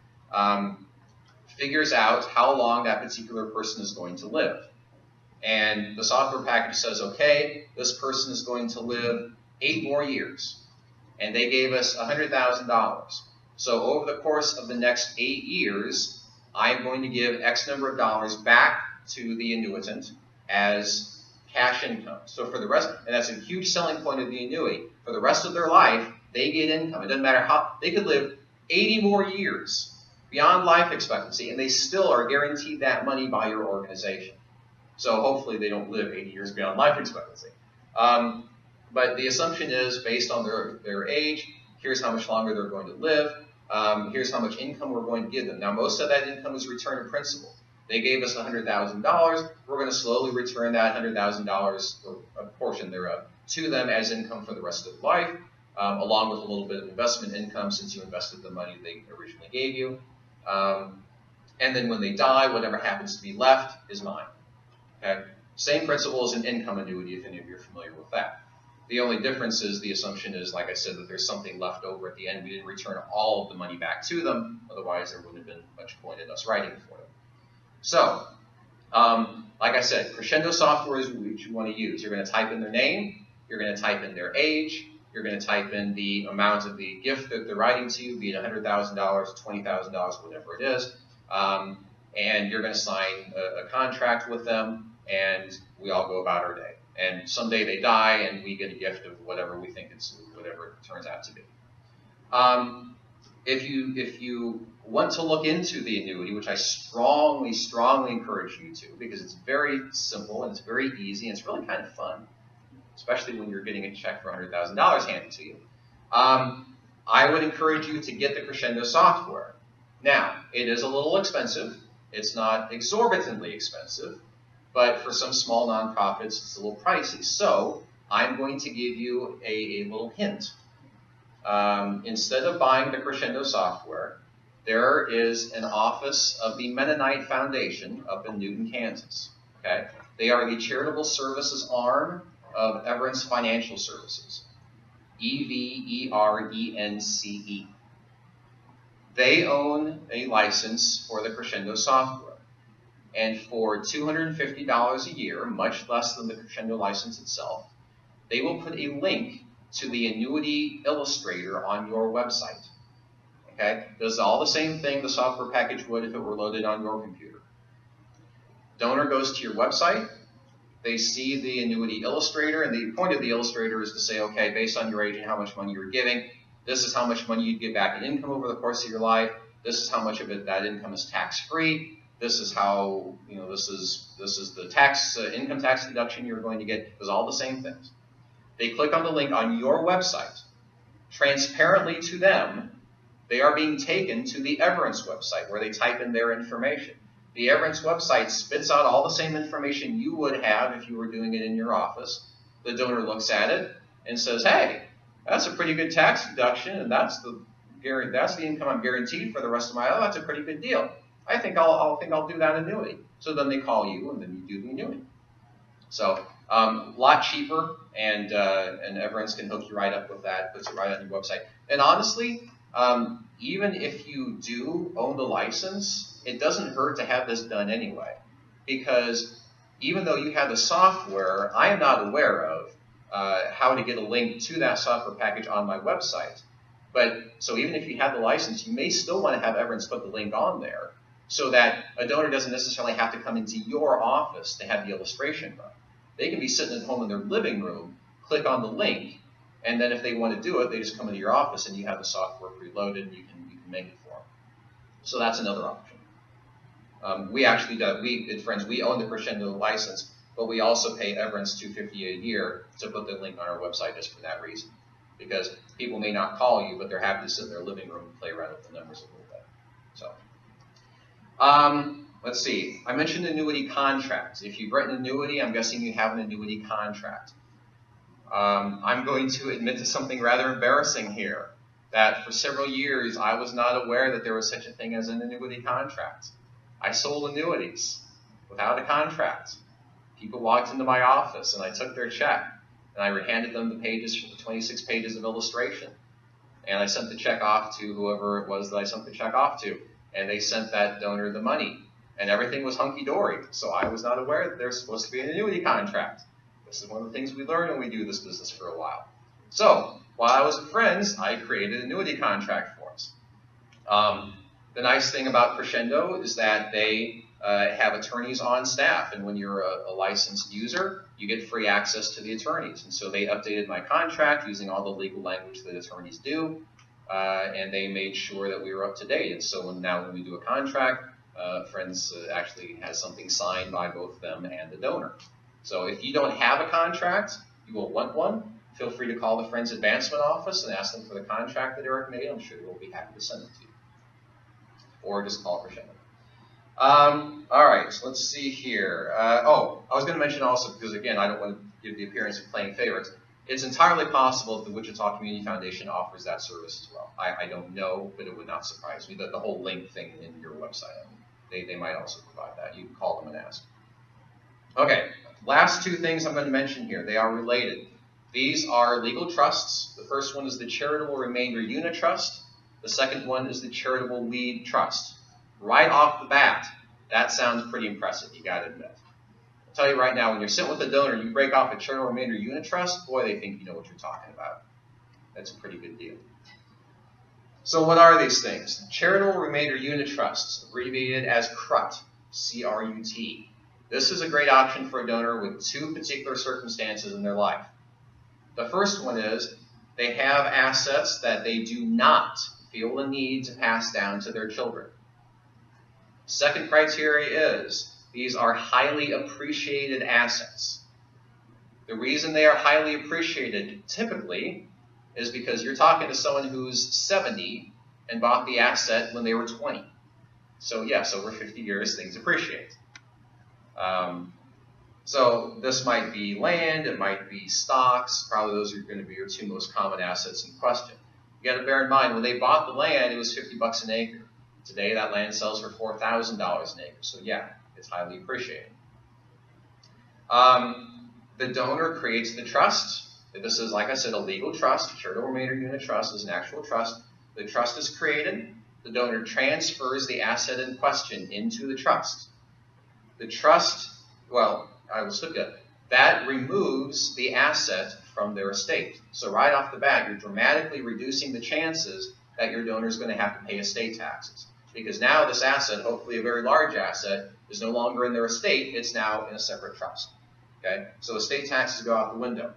figures out how long that particular person is going to live. And the software package says, okay, this person is going to live 8 more years. And they gave us $100,000. So over the course of the next 8 years, I'm going to give X number of dollars back to the annuitant as cash income. So for the rest, and that's a huge selling point of the annuity, for the rest of their life, they get income. It doesn't matter how, they could live 80 more years beyond life expectancy, and they still are guaranteed that money by your organization. So hopefully they don't live 80 years beyond life expectancy. But the assumption is based on their age, here's how much longer they're going to live, here's how much income we're going to give them. Now most of that income is return of principal. They gave us $100,000, we're going to slowly return that $100,000, or a portion thereof, to them as income for the rest of life, along with a little bit of investment income since you invested the money they originally gave you. And then when they die, whatever happens to be left is mine. Okay? Same principle as an income annuity, if any of you are familiar with that. The only difference is the assumption is, like I said, that there's something left over at the end. We didn't return all of the money back to them. Otherwise, there wouldn't have been much point in us writing for them. So, like I said, Crescendo software is what you want to use. You're going to type in their name. You're going to type in their age. You're going to type in the amount of the gift that they're writing to you, be it $100,000, $20,000, whatever it is. And you're going to sign a contract with them, and we all go about our day. And someday they die, and we get a gift of whatever we think it's, whatever it turns out to be. If you want to look into the annuity, which I strongly encourage you to, because it's very simple and it's very easy and it's really kind of fun, especially when you're getting a check for $100,000 handed to you, I would encourage you to get the Crescendo software. Now, it is a little expensive. It's not exorbitantly expensive, but for some small nonprofits, it's a little pricey. So I'm going to give you a little hint. Instead of buying the Crescendo software, there is an office of the Mennonite Foundation up in Newton, Kansas. Okay? They are the charitable services arm of Everence Financial Services, EVERENCE. They own a license for the Crescendo software. And for $250 a year, much less than the Crescendo license itself, they will put a link to the annuity illustrator on your website. Okay? Does all the same thing the software package would if it were loaded on your computer. Donor goes to your website, they see the annuity illustrator, and the point of the illustrator is to say, okay, based on your age and how much money you're giving, this is how much money you'd get back in income over the course of your life, this is how much of it that income is tax-free, this is how, this is the tax income tax deduction you're going to get. It's all the same things. They click on the link on your website. Transparently to them, they are being taken to the Everence website where they type in their information. The Everence website spits out all the same information you would have if you were doing it in your office. The donor looks at it and says, hey, that's a pretty good tax deduction, and that's the income I'm guaranteed for the rest of my life. That's a pretty good deal. I think I'll do that annuity. So then they call you, and then you do the annuity. So a lot cheaper, and Everence can hook you right up with that, puts it right on your website. And honestly, even if you do own the license, it doesn't hurt to have this done anyway, because even though you have the software, I am not aware of how to get a link to that software package on my website. But so even if you have the license, you may still want to have Everence put the link on there so that a donor doesn't necessarily have to come into your office to have the illustration run. They can be sitting at home in their living room, click on the link, and then if they want to do it, they just come into your office and you have the software preloaded and you can make it for them. So that's another option. We actually do, at Friends, we own the Crescendo license, but we also pay Everence $250 a year to put the link on our website just for that reason. Because people may not call you, but they're happy to sit in their living room and play around with the numbers a little bit. So, let's see. I mentioned annuity contracts. If you've written an annuity, I'm guessing you have an annuity contract. I'm going to admit to something rather embarrassing here, that for several years I was not aware that there was such a thing as an annuity contract. I sold annuities without a contract. People walked into my office and I took their check and I handed them the pages, 26 pages of illustration. And I sent the check off to whoever it was that I sent the check off to. And they sent that donor the money. And everything was hunky-dory. So I was not aware that there's supposed to be an annuity contract. This is one of the things we learn when we do this business for a while. So while I was at Friends, I created an annuity contract for us. The nice thing about Crescendo is that they have attorneys on staff, and when you're a licensed user, you get free access to the attorneys. And so they updated my contract using all the legal language that attorneys do, and they made sure that we were up to date. And so now when we do a contract, Friends actually has something signed by both them and the donor. So if you don't have a contract, you will want one, feel free to call the Friends Advancement Office and ask them for the contract that Eric made. I'm sure they'll be happy to send it to you. Or just call Crescendo. All right, so let's see here. I was going to mention also, because again, I don't want to give the appearance of playing favorites. It's entirely possible that the Wichita Community Foundation offers that service as well. I don't know, but it would not surprise me. The whole link thing in your website, they might also provide that. You can call them and ask. Okay, last two things I'm going to mention here. They are related. These are legal trusts. The first one is the Charitable Remainder Unit Trust. The second one is the Charitable Lead Trust. Right off the bat, that sounds pretty impressive, you got to admit. I'll tell you right now, when you're sitting with a donor, you break off a Charitable Remainder Unit Trust, boy, they think you know what you're talking about. That's a pretty good deal. So what are these things? Charitable Remainder Unit Trusts, abbreviated as CRUT, C-R-U-T. This is a great option for a donor with two particular circumstances in their life. The first one is they have assets that they do not feel the need to pass down to their children. Second criteria is these are highly appreciated assets. The reason they are highly appreciated typically is because you're talking to someone who's 70 and bought the asset when they were 20. So yes, over 50 years, things appreciate. So this might be land, it might be stocks. Probably those are going to be your two most common assets in question. You got to bear in mind, when they bought the land, it was $50 an acre. Today, that land sells for $4,000 an acre. So yeah, it's highly appreciated. The donor creates the trust. This is, like I said, a legal trust. Charitable Remainder Unit Trust is an actual trust. The trust is created. The donor transfers the asset in question into the trust. The trust, well, I will look at that removes the asset from their estate. So right off the bat, you're dramatically reducing the chances that your donor is going to have to pay estate taxes. Because now this asset, hopefully a very large asset, is no longer in their estate. It's now in a separate trust. Okay? So estate taxes go out the window.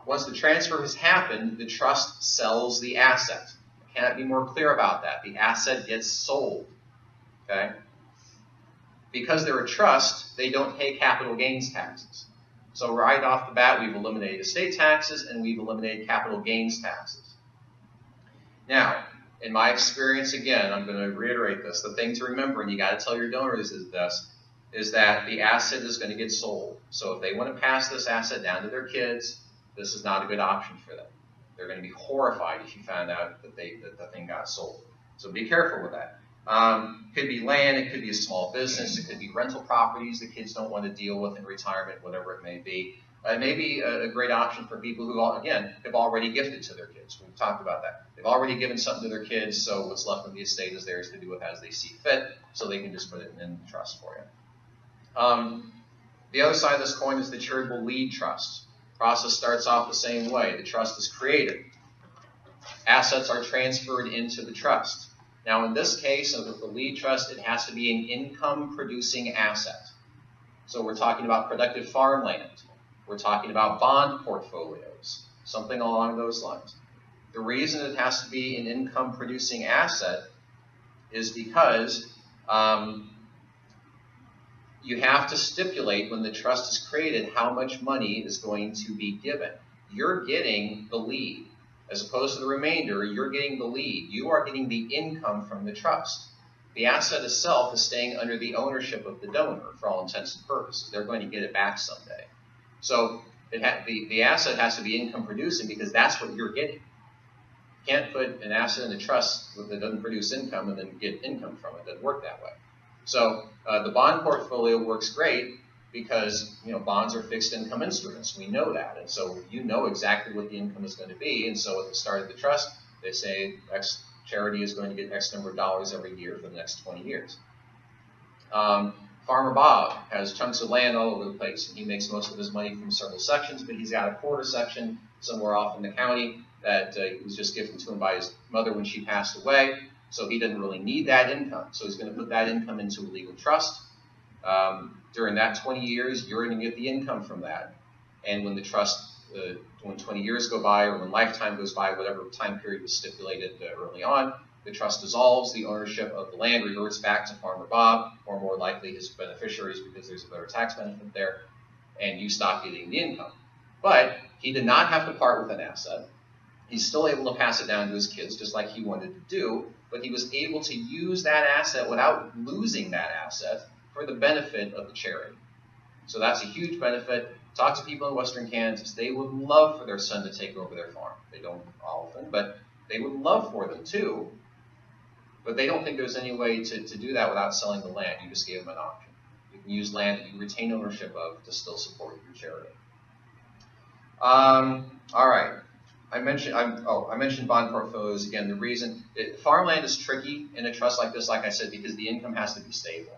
Once the transfer has happened, the trust sells the asset. I cannot be more clear about that. The asset gets sold. Okay? Because they're a trust, they don't pay capital gains taxes. So right off the bat, we've eliminated estate taxes and we've eliminated capital gains taxes. Now, in my experience, again, I'm going to reiterate this. The thing to remember, and you got to tell your donors is that the asset is going to get sold. So if they want to pass this asset down to their kids, this is not a good option for them. They're going to be horrified if you found out that the thing got sold. So be careful with that. Could be land, it could be a small business, it could be rental properties the kids don't want to deal with in retirement, whatever it may be. It may be a great option for people who, again, have already gifted to their kids. We've talked about that. They've already given something to their kids, so what's left of the estate is theirs to do with as they see fit, so they can just put it in the trust for you. The other side of this coin is the charitable lead trust. The process starts off the same way. The trust is created. Assets are transferred into the trust. Now, in this case, with the lead trust, it has to be an income-producing asset. So we're talking about productive farmland. We're talking about bond portfolios, something along those lines. The reason it has to be an income-producing asset is because you have to stipulate when the trust is created how much money is going to be given. You're getting the lead. As opposed to the remainder, you're getting the lead. You are getting the income from the trust. The asset itself is staying under the ownership of the donor for all intents and purposes. They're going to get it back someday. So the asset has to be income producing because that's what you're getting. You can't put an asset in a trust that doesn't produce income and then get income from it. It doesn't work that way. So the bond portfolio works great because bonds are fixed income instruments. We know that. And so you know exactly what the income is going to be. And so at the start of the trust, they say X charity is going to get X number of dollars every year for the next 20 years. Farmer Bob has chunks of land all over the place, and he makes most of his money from several sections, but he's got a quarter section somewhere off in the county that was just given to him by his mother when she passed away. So he doesn't really need that income. So he's going to put that income into a legal trust. During that 20 years, you're going to get the income from that. And when the trust, when 20 years go by or when lifetime goes by, whatever time period was stipulated early on, the trust dissolves, the ownership of the land reverts back to Farmer Bob, or more likely his beneficiaries because there's a better tax benefit there, and you stop getting the income. But he did not have to part with an asset. He's still able to pass it down to his kids just like he wanted to do, but he was able to use that asset without losing that asset for the benefit of the charity. So that's a huge benefit. Talk to people in Western Kansas. They would love for their son to take over their farm. They don't often, but they would love for them to. But they don't think there's any way to do that without selling the land. You just gave them an option. use land that you retain ownership of to still support your charity. All right. I mentioned bond portfolios again. The reason farmland is tricky in a trust like this, like I said, because the income has to be stable.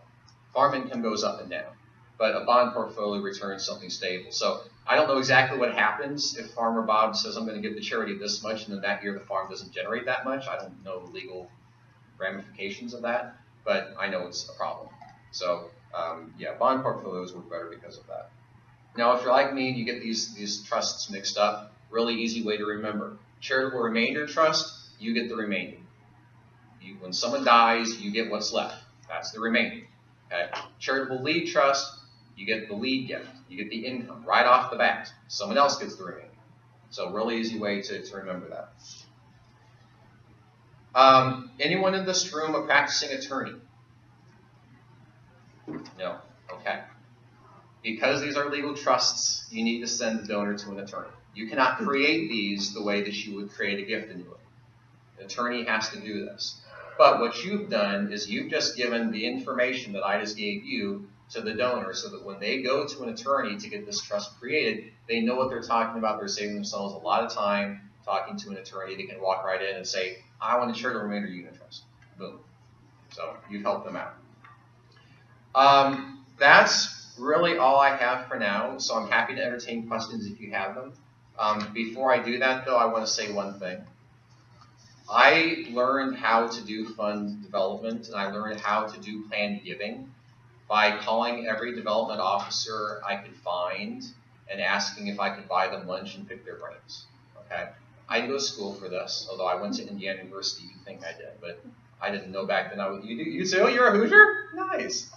Farm income goes up and down, but a bond portfolio returns something stable. So I don't know exactly what happens if Farmer Bob says, I'm going to give the charity this much, and then that year the farm doesn't generate that much. I don't know the legal ramifications of that, but I know it's a problem. So yeah, bond portfolios work better because of that. Now, if you're like me and you get these trusts mixed up, really easy way to remember. Charitable remainder trust, you get the remainder. When someone dies, you get what's left. That's the remainder. Okay? Charitable lead trust, you get the lead gift. You get the income right off the bat. Someone else gets the remainder. So really easy way to remember that. Anyone in this room a practicing attorney? No. Okay. Because these are legal trusts, you need to send the donor to an attorney. You cannot create these the way that you would create a gift annuity. An attorney has to do this. But what you've done is you've just given the information that I just gave you to the donor so that when they go to an attorney to get this trust created, they know what they're talking about. They're saving themselves a lot of time talking to an attorney. They can walk right in and say, I want a charitable remainder unit trust. Boom. So you've helped them out. That's really all I have for now, so I'm happy to entertain questions if you have them. Before I do that, though, I want to say one thing. I learned how to do fund development, and I learned how to do planned giving by calling every development officer I could find and asking if I could buy them lunch and pick their brains. Okay? I didn't go to school for this, although I went to Indiana University. You'd think I did, but I didn't know back then. You'd say, oh, you're a Hoosier? Nice.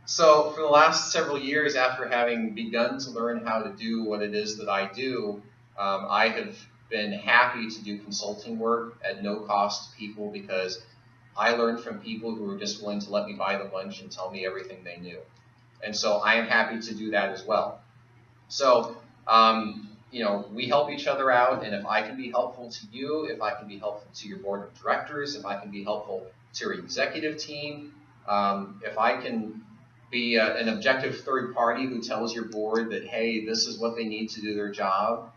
So for the last several years, after having begun to learn how to do what it is that I do, I have been happy to do consulting work at no cost to people because I learned from people who were just willing to let me buy them lunch and tell me everything they knew. And so I am happy to do that as well. So, you know, we help each other out, and if I can be helpful to you, if I can be helpful to your board of directors, if I can be helpful to your executive team, if I can be an objective third party who tells your board that, hey, this is what they need to do their job,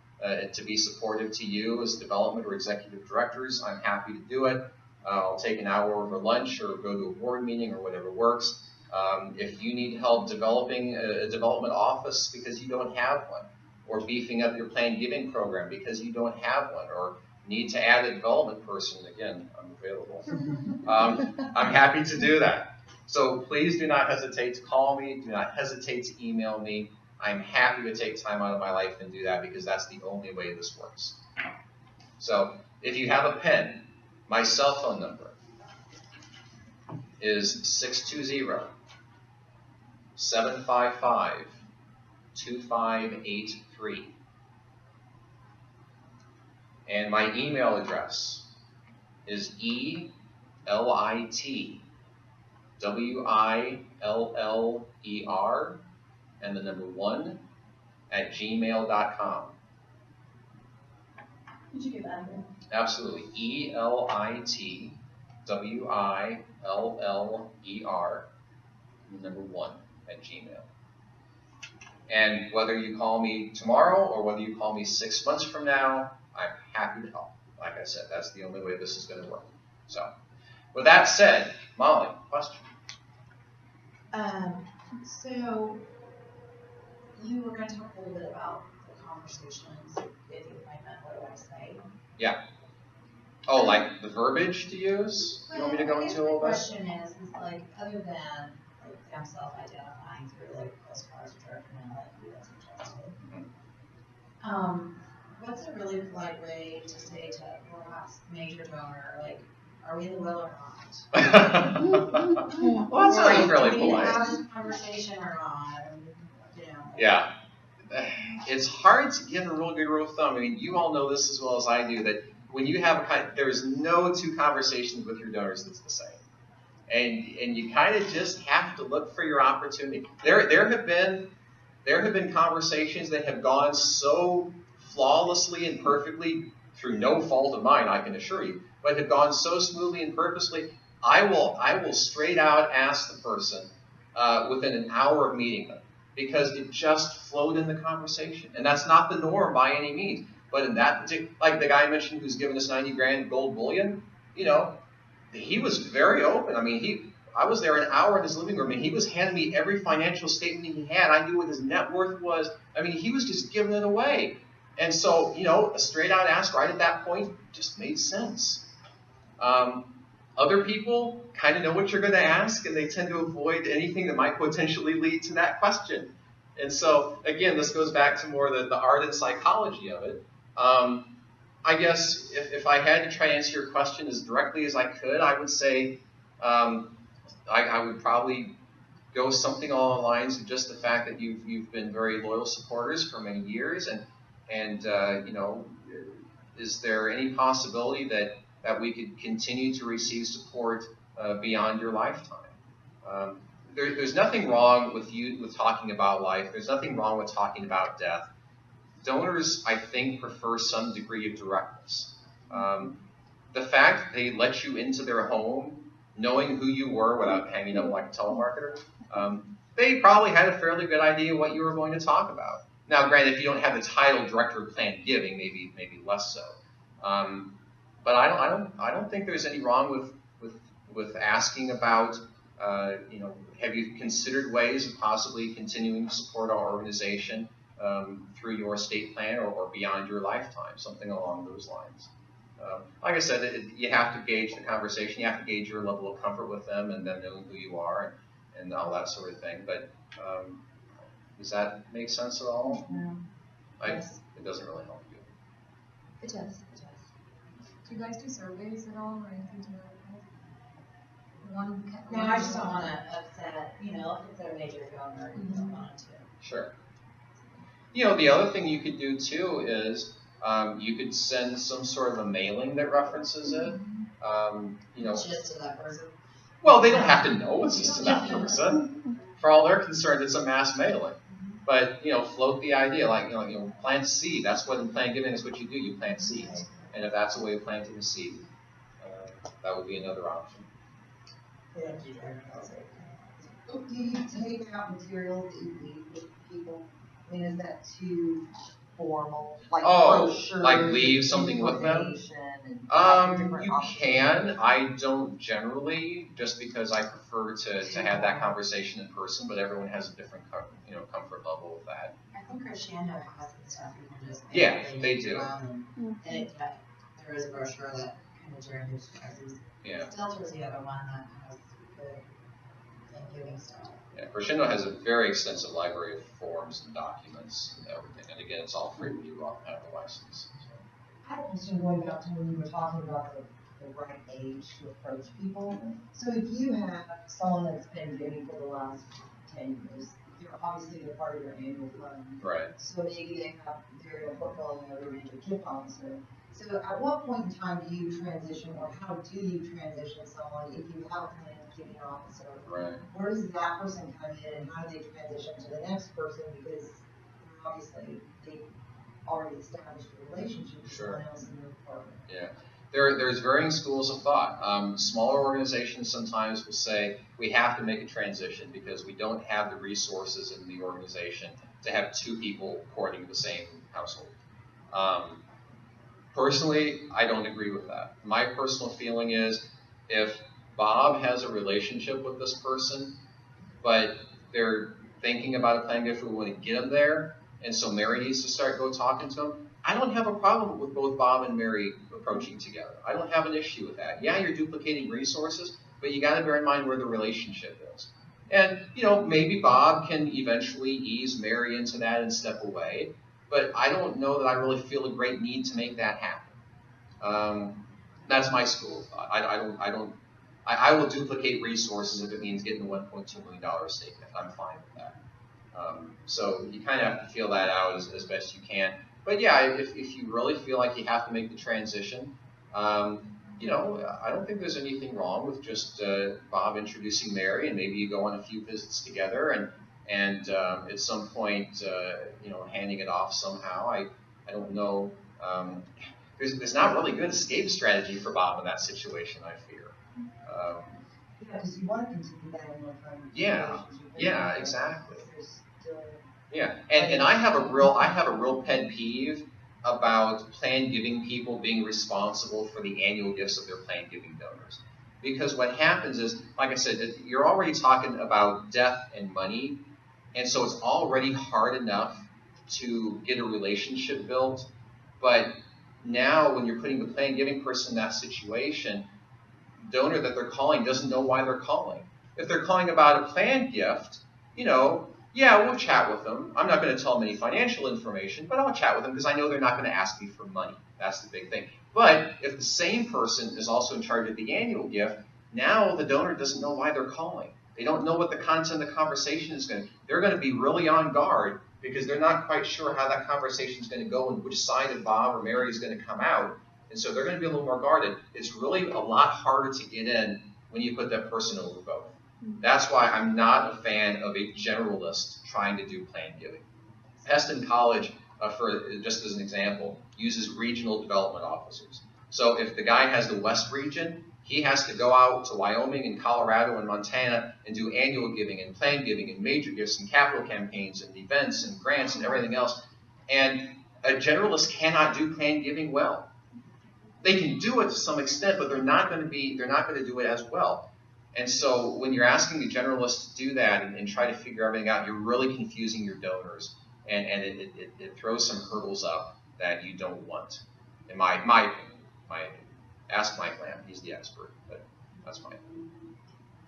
to be supportive to you as development or executive directors, I'm happy to do it. I'll take an hour over lunch or go to a board meeting or whatever works. If you need help developing a development office because you don't have one, or beefing up your planned giving program because you don't have one, or need to add a development person, again, I'm available. I'm happy to do that. So please do not hesitate to call me. Do not hesitate to email me. I'm happy to take time out of my life and do that because that's the only way this works. So if you have a pen, my cell phone number is 620-755-2583. And my email address is ELITWILLER and the number 1 at gmail.com. Could you get that again? Absolutely. ELITWILLER, the number 1 at Gmail. And whether you call me tomorrow or whether you call me 6 months from now, I'm happy to help. Like I said, that's the only way this is going to work. So, with that said, Molly, question? So, you were going to talk a little bit about the conversations with the appointment. What do I say? Yeah. Oh, like the verbiage to use? You want me to go into all that? The question is like, other than like them self-identifying through like postcards or mail, like you guys suggested, what's a really polite way to say to perhaps major donor, like, are we the will or not? Well, that's already fairly Do we polite. have this conversation or not? You know. Yeah. It's hard to give a real good rule of thumb. I mean, you all know this as well as I do, that when you have there's no two conversations with your donors that's the same. And you kind of just have to look for your opportunity. There have been conversations that have gone so flawlessly and perfectly through no fault of mine, I can assure you, but have gone so smoothly and purposely. I will straight out ask the person, within an hour of meeting them, because it just flowed in the conversation. And that's not the norm by any means. But in that particular, like the guy I mentioned who's given us 90 grand gold bullion, you know, he was very open. I mean, I was there an hour in his living room, and he was handing me every financial statement he had. I knew what his net worth was. I mean, he was just giving it away. And so, you know, a straight out ask right at that point just made sense. Other people kind of know what you're going to ask, and they tend to avoid anything that might potentially lead to that question. And so, again, this goes back to more the art and psychology of it. I guess if I had to try to answer your question as directly as I could, I would say I would probably go something along the lines of just the fact that you've been very loyal supporters for many years, and you know, is there any possibility that we could continue to receive support beyond your lifetime? There's nothing wrong with talking about life. There's nothing wrong with talking about death. Donors, I think, prefer some degree of directness. The fact they let you into their home, knowing who you were without hanging out like a telemarketer, they probably had a fairly good idea what you were going to talk about. Now, granted, if you don't have the title Director of Planned Giving, maybe less so. But I don't think there's any wrong with asking about, you know, have you considered ways of possibly continuing to support our organization through your estate plan or beyond your lifetime, something along those lines. Like I said, you have to gauge the conversation. You have to gauge your level of comfort with them and them knowing who you are and all that sort of thing. But does that make sense at all? No. It doesn't really help you. It does. Do you guys do surveys at all or anything to that effect? No, I just don't want to upset, you know, if it's a major donor, you don't want to. Sure. You know, the other thing you could do too is you could send some sort of a mailing that references it. You know, It's just to that person. well, they don't have to know it's just to that person. For all they're concerned, it's a mass mailing. But you know, float the idea, like you know, plant seed. That's what in plant giving is what you do. You plant seeds, and if that's a way of planting a seed, that would be another option. Do you take out materials that you leave with people? I mean, is that too formal? Like brochures, like leave something with them? information and different You options? can. I don't generally, just because I prefer to have that conversation in person. But everyone has a different, comfort level with that. I think Crescendo has some stuff you can just. Yeah, they do. And there is a brochure that kind of Jeremy discusses. Yeah. Delta's the other one that has the Thanksgiving stuff. Yeah, Crescendo has a very extensive library of forms and documents and everything. And again, it's all free when you have the license. I had a question going back to when you were talking about the right age to approach people. So if you have someone that's been giving for the last 10 years, they're part of your annual fund. Right. So maybe they have their portfolio of every major gift officer. So at what point in time do you transition, or how do you transition someone if you have a giving officer? Right. Where does that person come in, and how do they transition to the next person? Because obviously they've already established a relationship with Sure. someone else in their department. Yeah. There's varying schools of thought. Smaller organizations sometimes will say we have to make a transition because we don't have the resources in the organization to have two people courting the same household. Personally, I don't agree with that. My personal feeling is if Bob has a relationship with this person, but they're thinking about a plan if we want to get him there, and so Mary needs to go talking to him, I don't have a problem with both Bob and Mary approaching together. I don't have an issue with that. Yeah, you're duplicating resources, but you got to bear in mind where the relationship is. And, maybe Bob can eventually ease Mary into that and step away, but I don't know that I really feel a great need to make that happen. That's my school of thought. I will duplicate resources if it means getting a $1.2 million statement. I'm fine with that. So you kind of have to feel that out as best you can. But yeah, if you really feel like you have to make the transition, I don't think there's anything wrong with just Bob introducing Mary, and maybe you go on a few visits together, and at some point, handing it off somehow. I don't know. There's not really good escape strategy for Bob in that situation, I fear. Yeah, because you want to continue that ongoing Yeah, relationship. yeah, exactly. There's still, Yeah, and I have a real pet peeve about planned giving people being responsible for the annual gifts of their planned giving donors. Because what happens is, like I said, you're already talking about death and money, and so it's already hard enough to get a relationship built. But now when you're putting the planned giving person in that situation, donor that they're calling doesn't know why they're calling. If they're calling about a planned gift, yeah, we'll chat with them. I'm not going to tell them any financial information, but I'll chat with them because I know they're not going to ask me for money. That's the big thing. But if the same person is also in charge of the annual gift, now the donor doesn't know why they're calling. They don't know what the content of the conversation is going to be. They're going to be really on guard because they're not quite sure how that conversation is going to go and which side of Bob or Mary is going to come out. And so they're going to be a little more guarded. It's really a lot harder to get in when you put that person over both. That's why I'm not a fan of a generalist trying to do planned giving. Peston College, for just as an example, uses regional development officers. So if the guy has the West region, he has to go out to Wyoming and Colorado and Montana and do annual giving and planned giving and major gifts and capital campaigns and events and grants and everything else. And a generalist cannot do planned giving well. They can do it to some extent, but they're not going to do it as well. And so when you're asking a generalist to do that and try to figure everything out, you're really confusing your donors, and it throws some hurdles up that you don't want. In my opinion, ask Mike Lamb, he's the expert, but that's my opinion.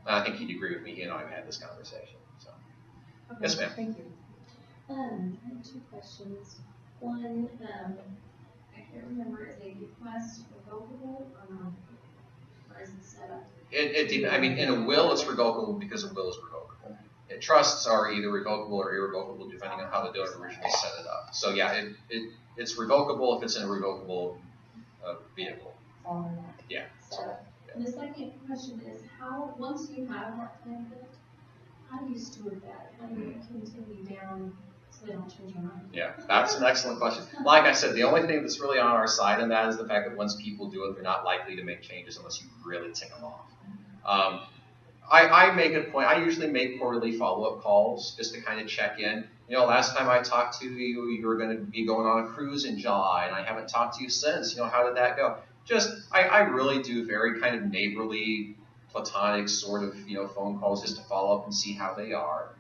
And I think he'd agree with me. He and I have had this conversation. So, okay, yes, ma'am. thank you. I have two questions. One, I can't remember, is a request revocable or not? Or is it set up? I mean, in a will, it's revocable because a will is revocable. Trusts are either revocable or irrevocable depending on how the donor originally set it up. So yeah, it's revocable if it's in a revocable vehicle. Yeah. So, and the second question is, how, once you have that plan built, how do you steward that? How do you continue down so they don't change your mind? Yeah, that's an excellent question. Like I said, the only thing that's really on our side in that is the fact that once people do it, they're not likely to make changes unless you really tick them off. I make a point, I usually make quarterly follow-up calls just to kind of check in. Last time I talked to you, you were going to be going on a cruise in July, and I haven't talked to you since. How did that go? I really do very kind of neighborly, platonic sort of, phone calls just to follow up and see how they are.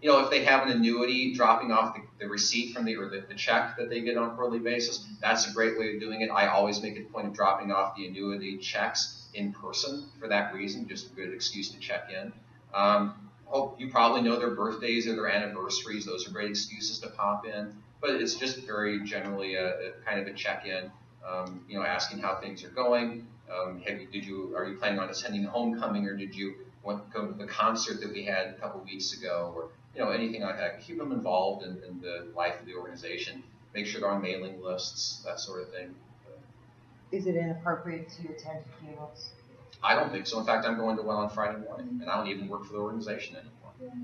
If they have an annuity, dropping off the receipt from the check that they get on a quarterly basis, that's a great way of doing it. I always make a point of dropping off the annuity checks in person for that reason, just a good excuse to check in. You probably know their birthdays or their anniversaries. Those are great excuses to pop in. But it's just very generally a kind of a check-in, asking how things are going. Are you planning on attending homecoming, or did you want to go to the concert that we had a couple weeks ago, or anything like that? Keep them involved in the life of the organization. Make sure they're on mailing lists, that sort of thing. Is it inappropriate to attend funerals? I don't think so. In fact, I'm going to one on Friday morning, and I don't even work for the organization anymore.